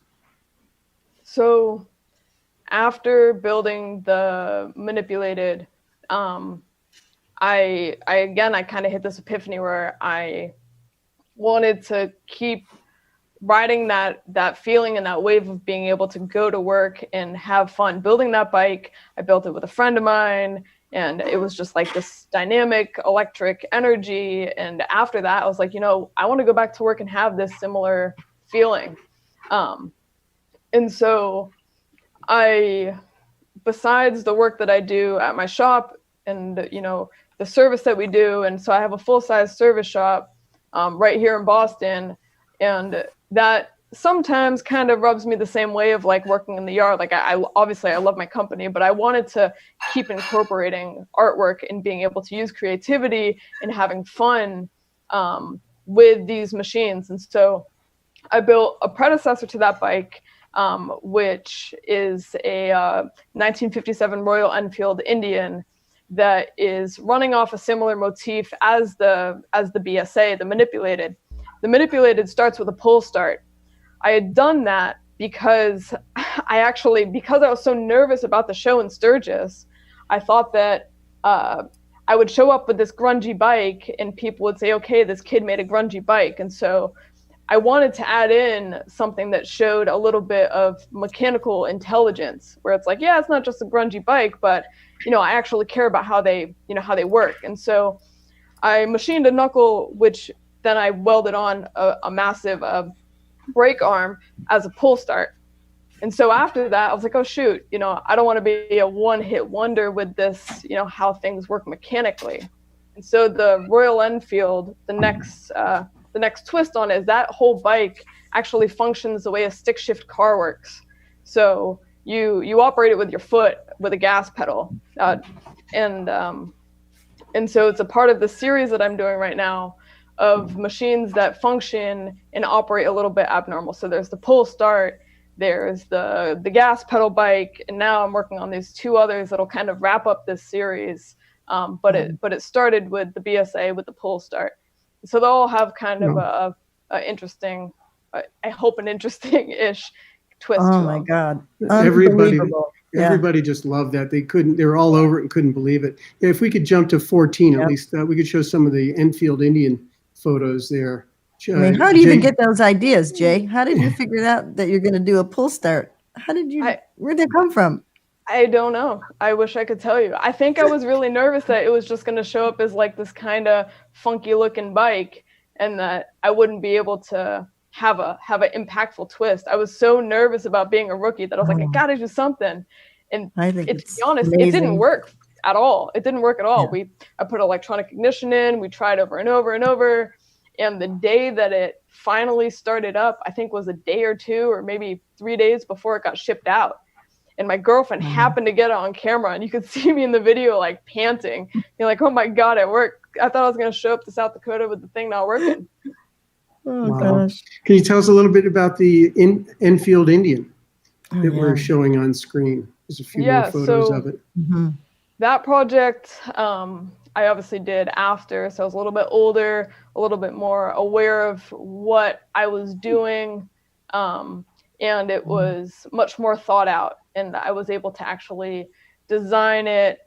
So after building the manipulated, I kind of hit this epiphany where I wanted to keep riding that feeling and that wave of being able to go to work and have fun building that bike. I built it with a friend of mine, and it was just like this dynamic electric energy. And after that, I was like, I want to go back to work and have this similar feeling. And so besides the work that I do at my shop and, you know, the service that we do, and so I have a full-size service shop right here in Boston, and that sometimes kind of rubs me the same way of like working in the yard. Like I obviously I love my company, but I wanted to keep incorporating artwork and being able to use creativity and having fun with these machines. And so I built a predecessor to that bike, which is a 1957 Royal Enfield Indian that is running off a similar motif as the BSA, the manipulated. The manipulated starts with a pull start. I had done that because because I was so nervous about the show in Sturgis, I thought that I would show up with this grungy bike and people would say, okay, this kid made a grungy bike. And so I wanted to add in something that showed a little bit of mechanical intelligence, where it's like, yeah, it's not just a grungy bike, but you know, I actually care about how they work. And so I machined a knuckle, which then I welded on a massive brake arm as a pull start. And so after that, I was like, oh shoot, you know, I don't want to be a one-hit wonder with this, you know, how things work mechanically. And so the Royal Enfield, the next twist on it is that whole bike actually functions the way a stick shift car works. So you operate it with your foot with a gas pedal, and so it's a part of the series that I'm doing right now of machines that function and operate a little bit abnormal. So there's the pull start, there's the gas pedal bike, and now I'm working on these two others that'll kind of wrap up this series. But it started with the BSA with the pull start. So they'll all have kind of a interesting, I hope an interesting-ish twist. Oh my God! Everybody just loved that. They were all over it and couldn't believe it. Yeah, if we could jump to 14, at least we could show some of the Enfield Indian photos there. I mean, how do you even get those ideas, Jay? How did you figure out that you're going to do a pull start? Where'd they come from? I don't know. I wish I could tell you. I think I was really nervous that it was just going to show up as like this kind of funky looking bike, and that I wouldn't be able to have an impactful twist. I was so nervous about being a rookie that I was like, I got to do something. And to be honest, amazing. It didn't work at all. It didn't work at all. Yeah. I put electronic ignition in. We tried over and over and over. And the day that it finally started up, I think was a day or two or maybe 3 days before it got shipped out. And my girlfriend happened to get it on camera, and you could see me in the video like panting. You're like, oh my God, it worked. I thought I was going to show up to South Dakota with the thing not working. Oh gosh. Can you tell us a little bit about the Enfield Indian that we're showing on screen? There's a few more photos of it. That project I obviously did after, so I was a little bit older, a little bit more aware of what I was doing, and it was much more thought out, and I was able to actually design it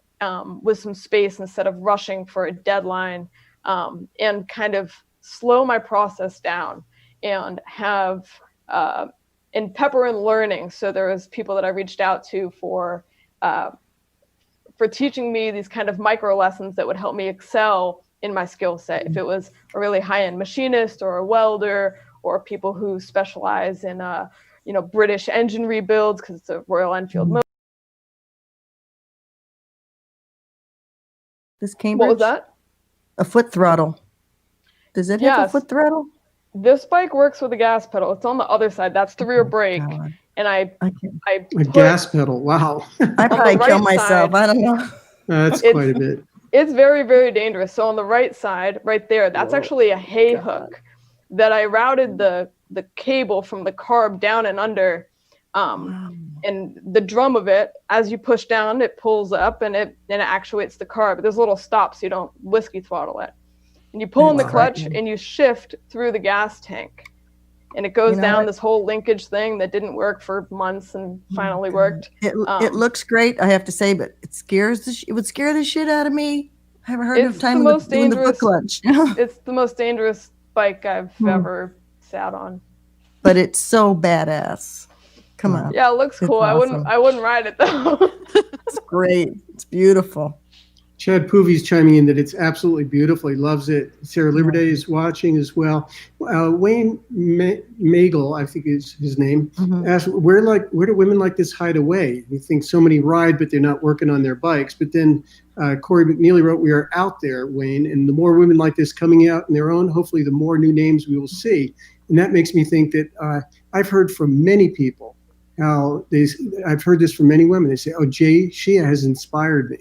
with some space instead of rushing for a deadline, and kind of slow my process down and have and pepper in learning. So there was people that I reached out to for teaching me these kind of micro lessons that would help me excel in my skill set. If it was a really high-end machinist or a welder, or people who specialize in British engine rebuilds, because it's a Royal Enfield motor. This Cambridge? What was that? A foot throttle. Does it have a foot throttle? This bike works with a gas pedal. It's on the other side. That's the rear brake. God. And I gas pedal. Wow. I probably kill myself. I don't know. That's quite a bit. It's very, very dangerous. So on the right side, right there, that's actually a hay hook that I routed the cable from the carb down and under. And the drum of it, as you push down, it pulls up and it actuates the carb. There's a little stop so you don't whiskey throttle it. And you pull in the clutch and you shift through the gas tank. And it goes down this whole linkage thing that didn't work for months and finally worked. It looks great, I have to say, but it would scare the shit out of me. I haven't heard of time doing the foot clutch. It's the most dangerous bike I've ever sat on. But it's so badass. Come on. Yeah, it looks cool. Awesome. I wouldn't ride it though. It's great. It's beautiful. Chad Poovy's chiming in that it's absolutely beautiful. He loves it. Sarah Liberday is watching as well. Wayne Magel, I think is his name, asked, where do women like this hide away? We think so many ride, but they're not working on their bikes. But then Corey Mcneilly wrote, we are out there, Wayne, and the more women like this coming out on their own, hopefully the more new names we will see. And that makes me think that I've heard from many people I've heard this from many women. They say, oh, Shia has inspired me.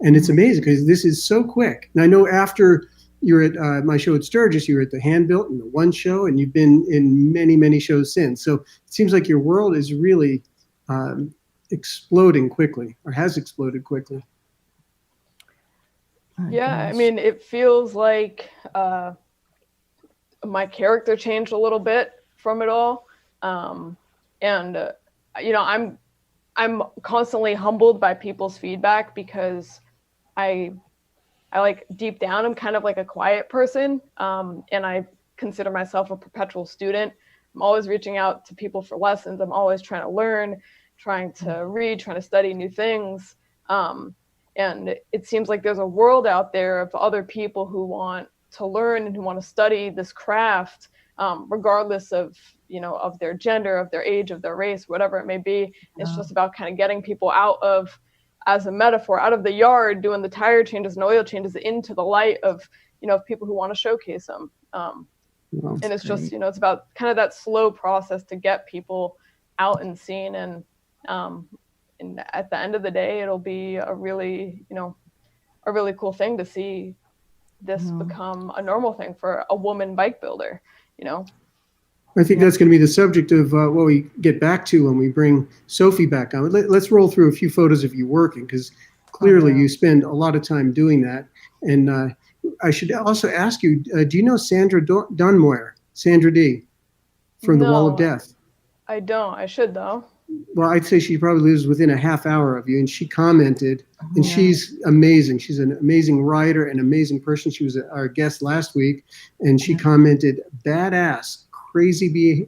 And it's amazing because this is so quick. And I know after you're at my show at Sturgis, you were at the Hand Built and the One Show, and you've been in many, many shows since. So it seems like your world is really exploding quickly, or has exploded quickly. Yeah, I mean, it feels like my character changed a little bit from it all. You know, I'm constantly humbled by people's feedback because I like deep down, I'm kind of like a quiet person. And I consider myself a perpetual student. I'm always reaching out to people for lessons. I'm always trying to learn, trying to read, trying to study new things. And it seems like there's a world out there of other people who want to learn and who want to study this craft, regardless of, you know, of their gender, of their age, of their race, whatever it may be. It's just about kind of getting people out of, as a metaphor, out of the yard, doing the tire changes and oil changes into the light of, you know, people who want to showcase them. And it's just, you know, it's about kind of that slow process to get people out and seen. And at the end of the day, it'll be a really, you know, a really cool thing to see this become a normal thing for a woman bike builder, you know. I think that's going to be the subject of what we get back to when we bring Sofi back on. Let's roll through a few photos of you working, because clearly you spend a lot of time doing that. And I should also ask you, do you know Sandra Dunmoyer, Sandra D, from The Wall of Death? I don't. I should, though. Well, I'd say she probably lives within a half hour of you, and she commented, and she's amazing. She's an amazing writer, an amazing person. She was our guest last week, and she commented, badass, crazy,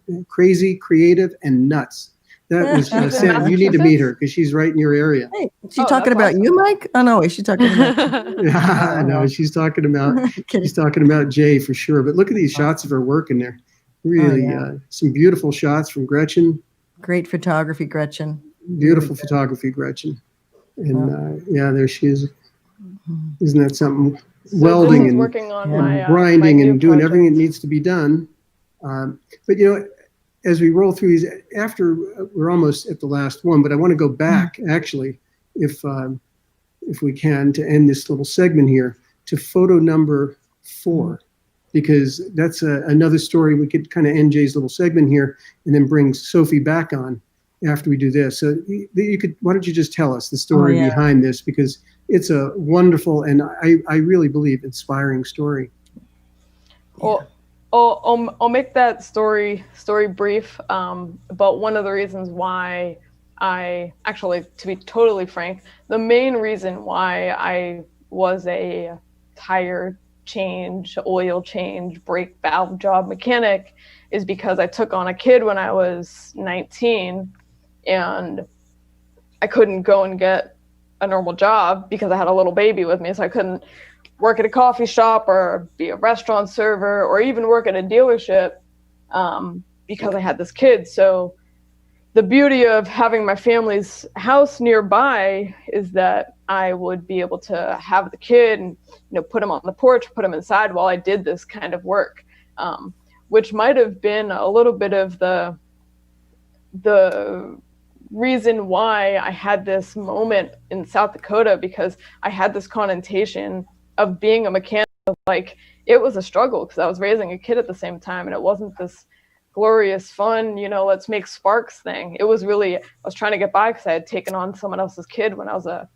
creative, and nuts. That was Sam. You need to meet her because she's right in your area. Hey, is she talking about you, Mike? Oh no, is she talking about? No, she's talking about Jay for sure. But look at these shots of her work in there. Really, some beautiful shots from Gretchen. Great photography, Gretchen. Beautiful photography, Gretchen. And there she is. Isn't that something? So welding and working on my, grinding my and doing project. everything that needs to be done. But you know, as we roll through these, after we're almost at the last one, but I want to go back actually, if we can, to end this little segment here to photo number 4, because that's another story. We could kind of end Jay's little segment here and then bring Sofi back on after we do this. So you could, why don't you just tell us the story behind this, because it's a wonderful and I really believe inspiring story. Well, I'll make that story brief. But one of the reasons why to be totally frank, the main reason why I was a tire change, oil change, brake valve job mechanic is because I took on a kid when I was 19 and I couldn't go and get a normal job because I had a little baby with me. So I couldn't work at a coffee shop or be a restaurant server or even work at a dealership because I had this kid. So the beauty of having my family's house nearby is that I would be able to have the kid and, you know, put him on the porch, put him inside while I did this kind of work, which might have been a little bit of the reason why I had this moment in South Dakota, because I had this connotation of being a mechanic. Like, it was a struggle because I was raising a kid at the same time, and it wasn't this glorious, fun, you know, let's make sparks thing. It was really, I was trying to get by because I had taken on someone else's kid when I was a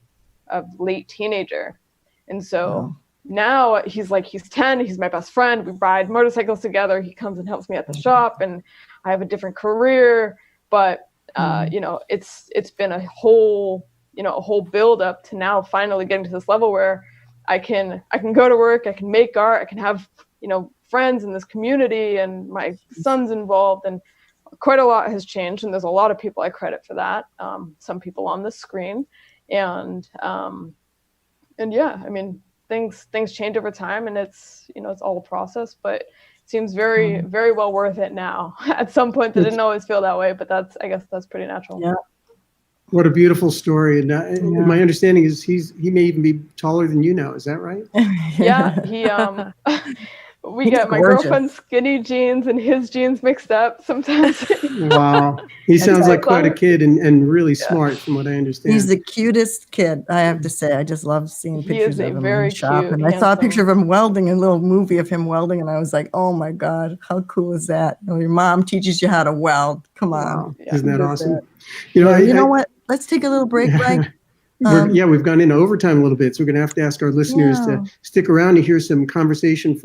late teenager. And so now he's 10, he's my best friend. We ride motorcycles together. He comes and helps me at the shop, and I have a different career. But, you know, it's been a whole build up to now finally getting to this level where I can go to work, I can make art, I can have, you know, friends in this community, and my son's involved, and quite a lot has changed. And there's a lot of people I credit for that. Some people on the screen, and yeah, I mean, things change over time, and it's, you know, it's all a process, but it seems very, very well worth it now. At some point, it didn't always feel that way, but I guess that's pretty natural. Yeah. What a beautiful story. And my understanding is he may even be taller than you now. Is that right? Yeah, he we get my girlfriend's skinny jeans and his jeans mixed up sometimes. Wow. He sounds like quite a kid and really smart from what I understand. He's the cutest kid, I have to say. I just love seeing pictures of him in the shop. Cute, and I saw a picture of him welding, a little movie of him welding, and I was like, oh my God, how cool is that? You know, your mom teaches you how to weld. Come on. Wow. Isn't that awesome? That. You know what? Let's take a little break, right? We've gone into overtime a little bit, so we're going to have to ask our listeners to stick around to hear some conversation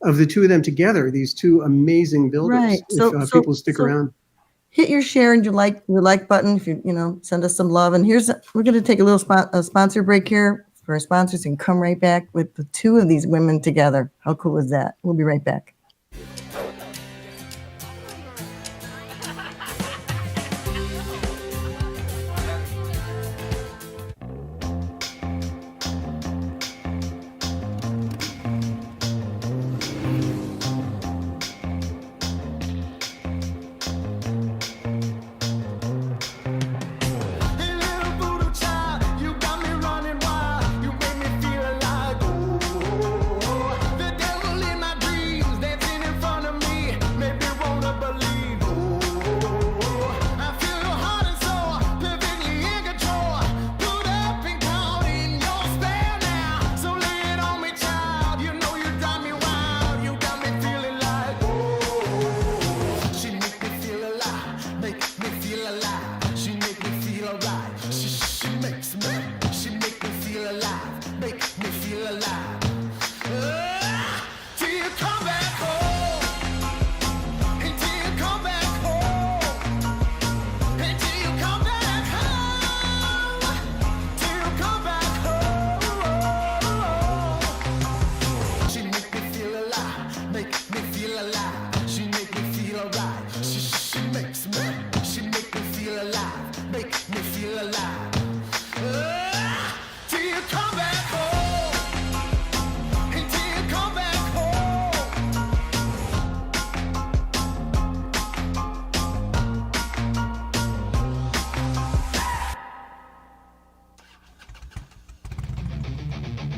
of the two of them together, these two amazing builders. Right. If people stick around. Hit your share and your like button if you send us some love. And we're going to take a little sponsor break here for our sponsors and come right back with the two of these women together. How cool is that? We'll be right back.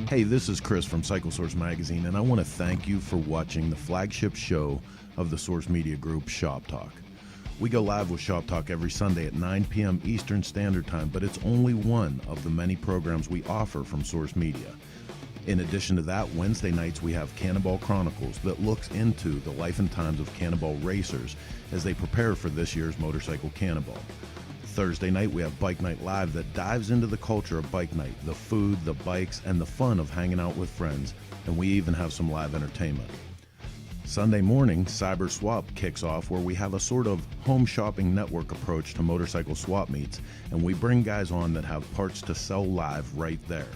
Hey, this is Chris from Cycle Source Magazine, and I want to thank you for watching the flagship show of the Source Media Group, Shop Talk. We go live with Shop Talk every Sunday at 9 p.m. Eastern Standard Time, but it's only one of the many programs we offer from Source Media. In addition to that, Wednesday nights we have Cannonball Chronicles that looks into the life and times of Cannonball racers as they prepare for this year's Motorcycle Cannonball. Thursday night, we have Bike Night Live that dives into the culture of bike night, the food, the bikes, and the fun of hanging out with friends, and we even have some live entertainment. Sunday morning, Cyber Swap kicks off where we have a sort of home shopping network approach to motorcycle swap meets, and we bring guys on that have parts to sell live right there.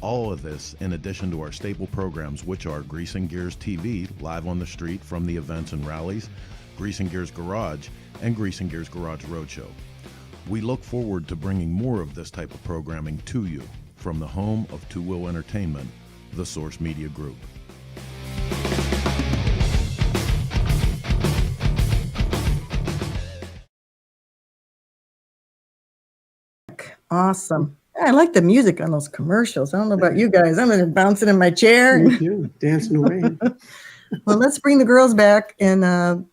All of this in addition to our staple programs, which are Grease and Gears TV, live on the street from the events and rallies, Grease and Gears Garage, and Grease and Gears Garage Roadshow. We look forward to bringing more of this type of programming to you from the home of Two Wheel Entertainment, the Source Media Group. Awesome. I like the music on those commercials. I don't know about you guys. I'm bouncing in my chair. Me too, dancing away. Well, let's bring the girls back and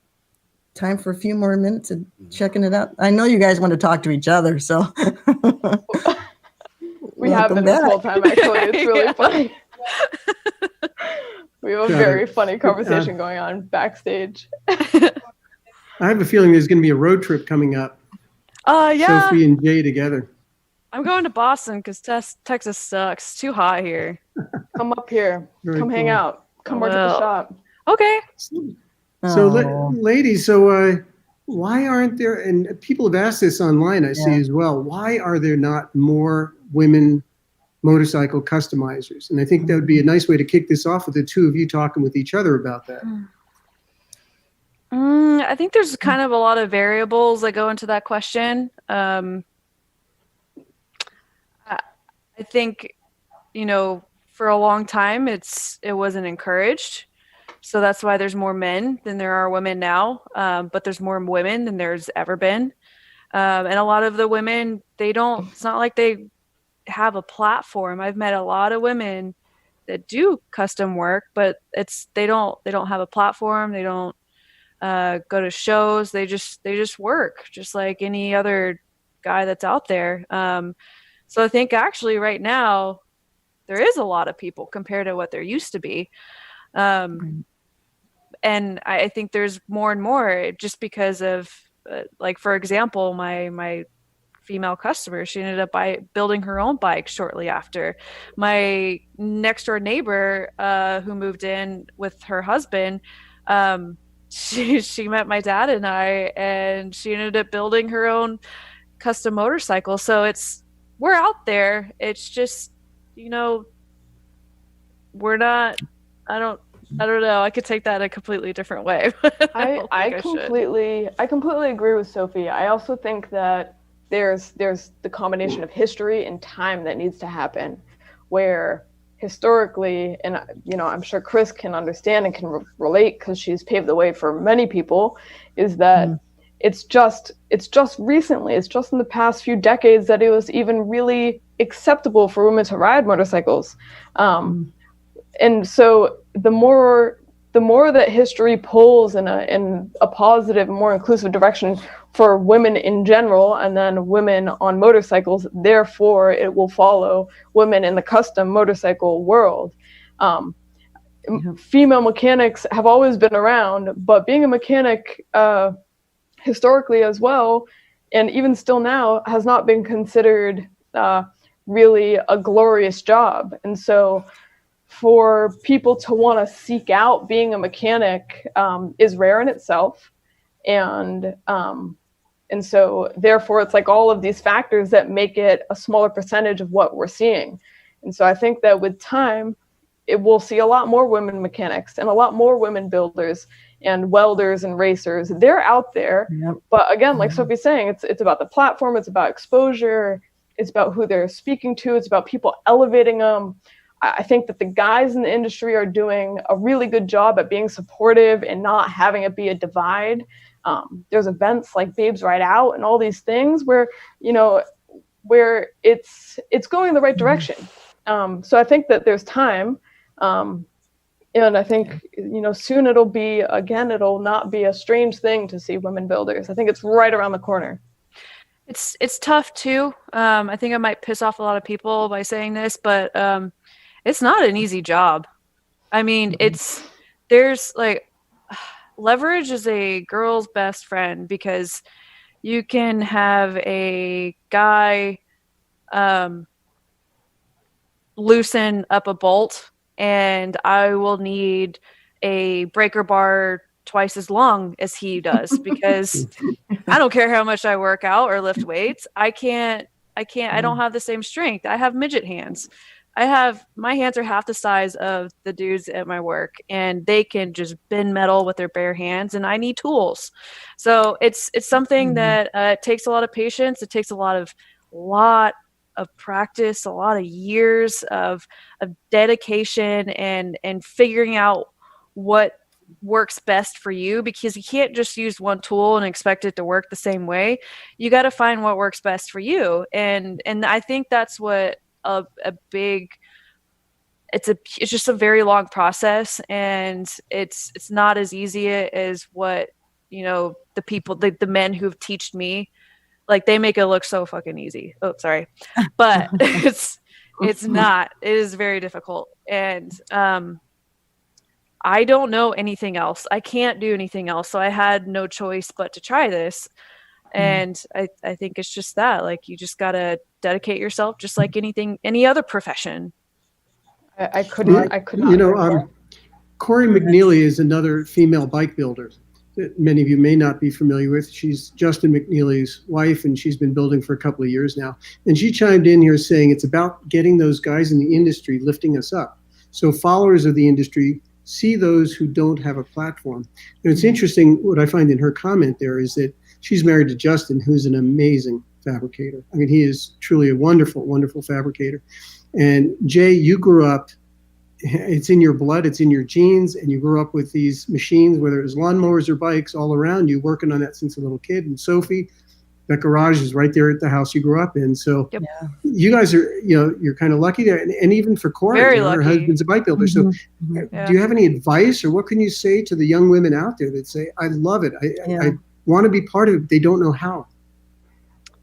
time for a few more minutes of checking it out. I know you guys want to talk to each other, so we have been this whole time. Actually, it's really funny. We have a very funny conversation going on backstage. I have a feeling there's going to be a road trip coming up. Yeah. Sofi and Jay together. I'm going to Boston because Texas sucks. It's too hot here. Come up here. Come hang out. Come work at the shop. Okay. So, ladies, why aren't there, and people have asked this online, I see as well, why are there not more women motorcycle customizers? And I think that would be a nice way to kick this off with the two of you talking with each other about that. I think there's kind of a lot of variables that go into that question. I think, for a long time, it wasn't encouraged. So that's why there's more men than there are women now. But there's more women than there's ever been. And a lot of the women, it's not like they have a platform. I've met a lot of women that do custom work, but they don't have a platform. They don't go to shows. They just work just like any other guy that's out there. So I think actually right now there is a lot of people compared to what there used to be. And I think there's more and more just because of like, for example, my female customer, she ended up building her own bike shortly after. My next door neighbor who moved in with her husband, she met my dad and I, and she ended up building her own custom motorcycle. So we're out there. It's just, we're not, I don't know. I could take that a completely different way. I completely agree with Sophie. I also think that there's the combination of history and time that needs to happen, where historically, and I'm sure Cris can understand and can relate because she's paved the way for many people, is that it's just recently, it's just in the past few decades that it was even really acceptable for women to ride motorcycles. And so the more that history pulls in a positive, more inclusive direction for women in general, and then women on motorcycles, therefore it will follow women in the custom motorcycle world. Female mechanics have always been around, but being a mechanic historically as well, and even still now, has not been considered really a glorious job. And so for people to want to seek out being a mechanic is rare in itself. And so therefore it's like all of these factors that make it a smaller percentage of what we're seeing. And so I think that with time, it will see a lot more women mechanics and a lot more women builders and welders and racers. They're out there. Yep. But again, like Sophie's saying, it's about the platform, it's about exposure, it's about who they're speaking to, it's about people elevating them. I think that the guys in the industry are doing a really good job at being supportive and not having it be a divide. There's events like Babes Ride Out and all these things where it's going in the right direction. So I think that there's time. And I think, soon it'll not be a strange thing to see women builders. I think it's right around the corner. It's tough too. I think I might piss off a lot of people by saying this, but it's not an easy job. I mean, there's like, leverage is a girl's best friend, because you can have a guy loosen up a bolt, and I will need a breaker bar twice as long as he does, because I don't care how much I work out or lift weights. I don't have the same strength. I have midget hands. My hands are half the size of the dudes at my work, and they can just bend metal with their bare hands, and I need tools. So it's something that takes a lot of patience. It takes a lot of practice, a lot of years of dedication and figuring out what works best for you, because you can't just use one tool and expect it to work the same way. You got to find what works best for you. And I think that's what it's just a very long process, and it's not as easy as what, the people, the men who've taught me, like, they make it look so fucking easy. Oh, sorry. But it's not. It is very difficult. And I don't know anything else. I can't do anything else. So I had no choice but to try this. And I think it's just that, like, you just got to dedicate yourself just like any other profession. I could not. Corey Mcneilly is another female bike builder that many of you may not be familiar with. She's Justin McNeely's wife, and she's been building for a couple of years now. And she chimed in here saying it's about getting those guys in the industry lifting us up. So followers of the industry see those who don't have a platform. And it's interesting, what I find in her comment there is that she's married to Justin, who's an amazing fabricator. I mean, he is truly a wonderful, wonderful fabricator. And Jay, you grew up, it's in your blood, it's in your genes, and you grew up with these machines, whether it was lawnmowers or bikes, all around you, working on that since a little kid. And Sofi, that garage is right there at the house you grew up in. So Yep. you guys are, you're kind of lucky there. And even for Cora, Very her lucky. husband's a bike builder. So Yeah. do you have any advice, or what can you say to the young women out there that say, I love it, I want to be part of it, but they don't know how?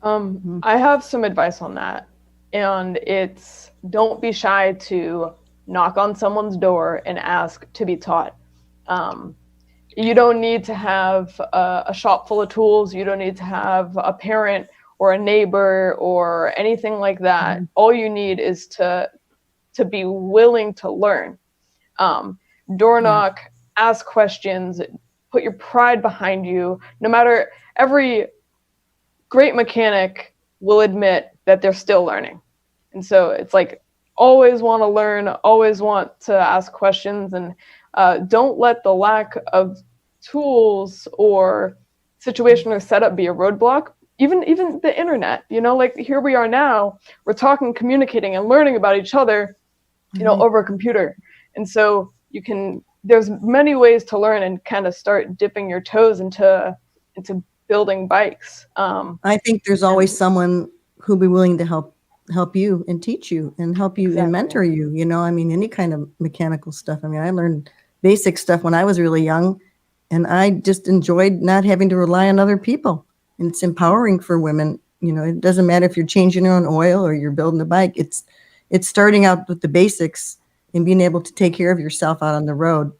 I have some advice on that. And it's, don't be shy to knock on someone's door and ask to be taught. You don't need to have a shop full of tools. You don't need to have a parent or a neighbor or anything like that. All you need is to be willing to learn. Door knock, ask questions, put your pride behind you. No matter, every great mechanic will admit that they're still learning. And so it's like, always want to learn, always want to ask questions, and don't let the lack of tools or situation or setup be a roadblock. Even the internet, like here we are now, we're talking, communicating, and learning about each other, over a computer. And so there's many ways to learn and kind of start dipping your toes into building bikes. I think there's always someone who'll be willing to help you and teach you and help you and mentor you. Any kind of mechanical stuff. I learned basic stuff when I was really young, and I just enjoyed not having to rely on other people. And it's empowering for women. It doesn't matter if you're changing your own oil or you're building a bike. It's starting out with the basics and being able to take care of yourself out on the road.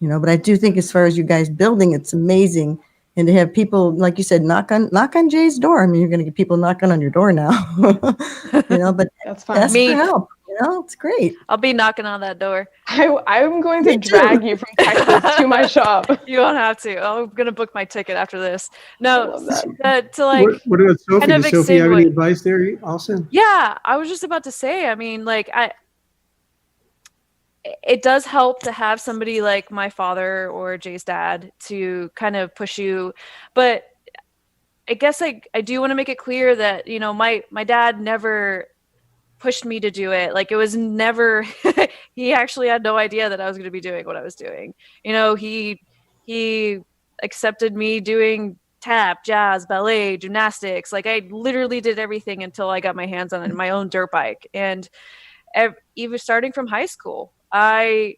But I do think, as far as you guys building, it's amazing. And to have people, like you said, knock on Jay's door. You're going to get people knocking on your door now. But that's fine. Ask for help. It's great. I'll be knocking on that door. I'm going to drag you from Texas to my shop. You won't have to. I'm gonna book my ticket after this. No, What about Sofi? kind of Does Sofi have any advice there also? Yeah, I was just about to say. It does help to have somebody like my father or Jay's dad to kind of push you, but I guess I do want to make it clear that my dad never pushed me to do it. Like, it was never he actually had no idea that I was going to be doing what I was doing. He accepted me doing tap, jazz, ballet, gymnastics. Like, I literally did everything until I got my hands on my own dirt bike. And even starting from high school, I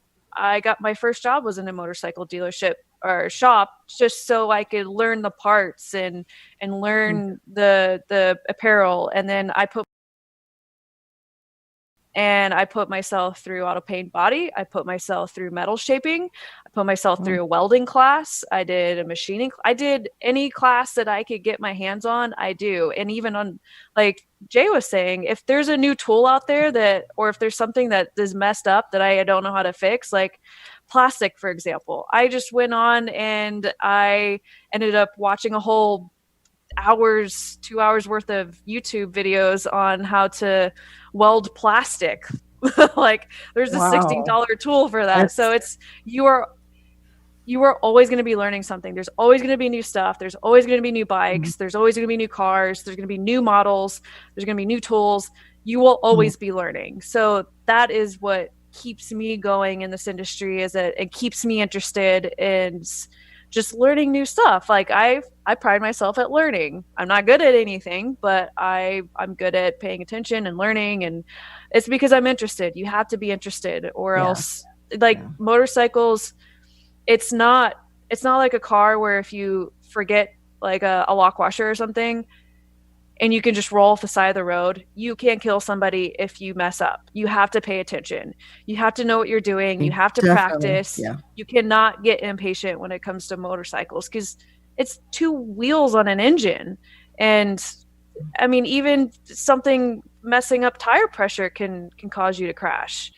got my first job was in a motorcycle dealership or shop, just so I could learn the parts and learn the apparel. And then I put myself through auto paint body. I put myself through metal shaping. I put myself through a welding class. I did a machining. I did any class that I could get my hands on, I do. And even on, like Jay was saying, if there's a new tool out there or if there's something that is messed up that I don't know how to fix, like plastic, for example, I just went on and I ended up watching a whole 2 hours worth of YouTube videos on how to weld plastic. Like, there's a $16 tool for that. So you are always going to be learning something. There's always going to be new stuff. There's always going to be new bikes. There's always going to be new cars. There's going to be new models. There's going to be new tools. You will always be learning. So that is what keeps me going in this industry, is that it keeps me interested in just learning new stuff. Like, I pride myself at learning. I'm not good at anything, but I'm good at paying attention and learning, and it's because I'm interested. You have to be interested, or else, motorcycles, it's not like a car where if you forget like a lock washer or something and you can just roll off the side of the road, you can't kill somebody if you mess up. You have to pay attention. You have to know what you're doing. You have to practice. Yeah. You cannot get impatient when it comes to motorcycles, because it's two wheels on an engine. And even something messing up tire pressure can cause you to crash.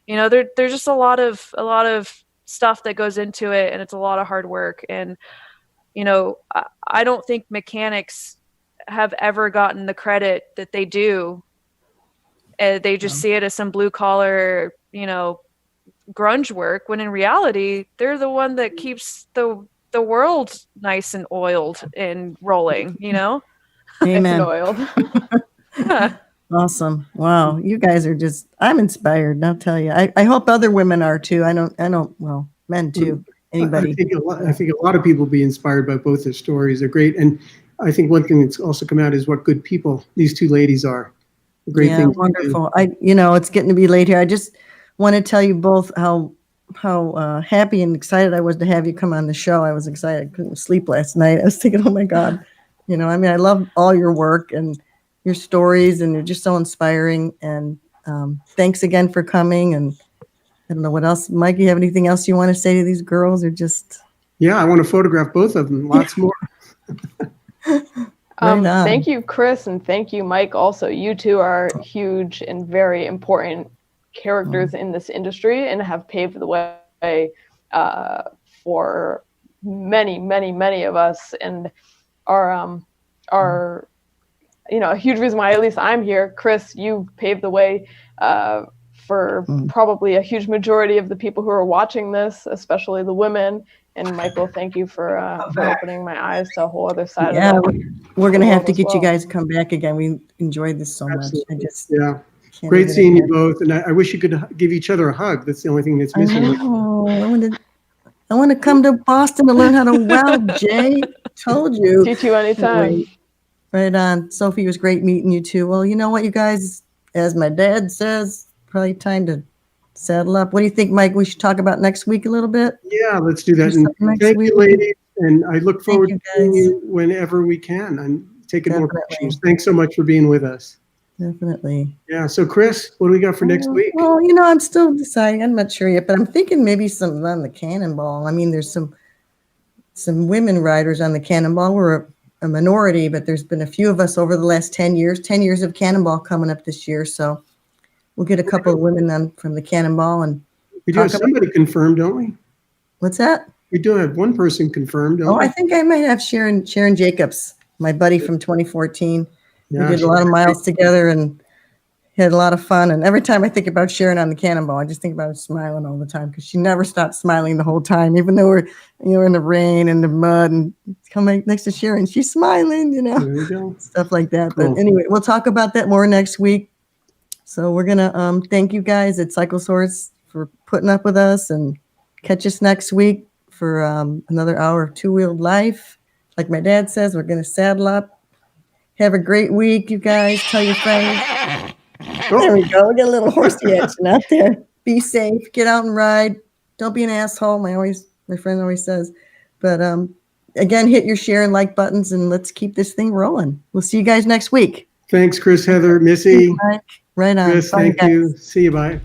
There's just a lot of stuff that goes into it, and it's a lot of hard work. And I don't think mechanics have ever gotten the credit that they do. They just see it as some blue collar, grunge work, when in reality, they're the one that keeps the world nice and oiled and rolling, Amen. Nice and oiled. Awesome. Wow. You guys are just, I'm inspired. I'll tell you. I hope other women are too. Well, men too. Anybody. I think a lot of people be inspired by both their stories. They're great. And I think one thing that's also come out is what good people these two ladies are. A great thing. Wonderful. It's getting to be late here. I just want to tell you both how happy and excited I was to have you come on the show. I was excited. I couldn't sleep last night. I was thinking, oh my God, I love all your work and your stories, and you're just so inspiring. And thanks again for coming. And I don't know what else. Mike, you have anything else you want to say to these girls, or just? Yeah, I want to photograph both of them. Lots more. Thank you, Chris, and thank you, Mike. Also, you two are huge and very important characters in this industry and have paved the way for many of us, and are a huge reason why at least I'm here. Chris, you paved the way for probably a huge majority of the people who are watching this, especially the women. And Michael, thank you for opening my eyes to a whole other side of it. We're going to have to get you guys to come back again. We enjoyed this so much. Great seeing you both. And I wish you could give each other a hug. That's the only thing that's missing. I want to come to Boston to learn how to weld, Jay. Told you. Teach you anytime. Right on. Sophie, it was great meeting you too. Well, you know what, you guys, as my dad says, probably time to saddle up. What do you think, Mike? We should talk about next week a little bit? Yeah, let's do that. And thank you, ladies. And I look forward to seeing you whenever we can. I'm taking more pictures. Thanks so much for being with us. Definitely. Yeah. So, Chris, what do we got for next week? Well, I'm still deciding. I'm not sure yet, but I'm thinking maybe some on the Cannonball. I mean, there's some women riders on the Cannonball. We're a minority, but there's been a few of us over the last 10 years. 10 years of Cannonball coming up this year, so we'll get a couple of women on from the Cannonball, and we do have somebody confirmed, don't we? What's that? We do have one person confirmed, don't we? I think I might have Sharon Jacobs, my buddy from 2014. We did a lot of miles together and had a lot of fun. And every time I think about Sharon on the Cannonball, I just think about her smiling all the time, because she never stopped smiling the whole time, even though we're in the rain and the mud, and coming next to Sharon, she's smiling, There you go. stuff like that. Cool. But anyway, we'll talk about that more next week. So we're gonna thank you guys at Cycle Source for putting up with us, and catch us next week for another hour of two-wheeled life. Like my dad says, we're gonna saddle up. Have a great week, you guys. Tell your friends. There we go. We got a little horsey action out there. Be safe. Get out and ride. Don't be an asshole. My friend always says. But again, hit your share and like buttons, and let's keep this thing rolling. We'll see you guys next week. Thanks, Chris, Heather, Missy. Right on. Chris, thank you. See you. Bye.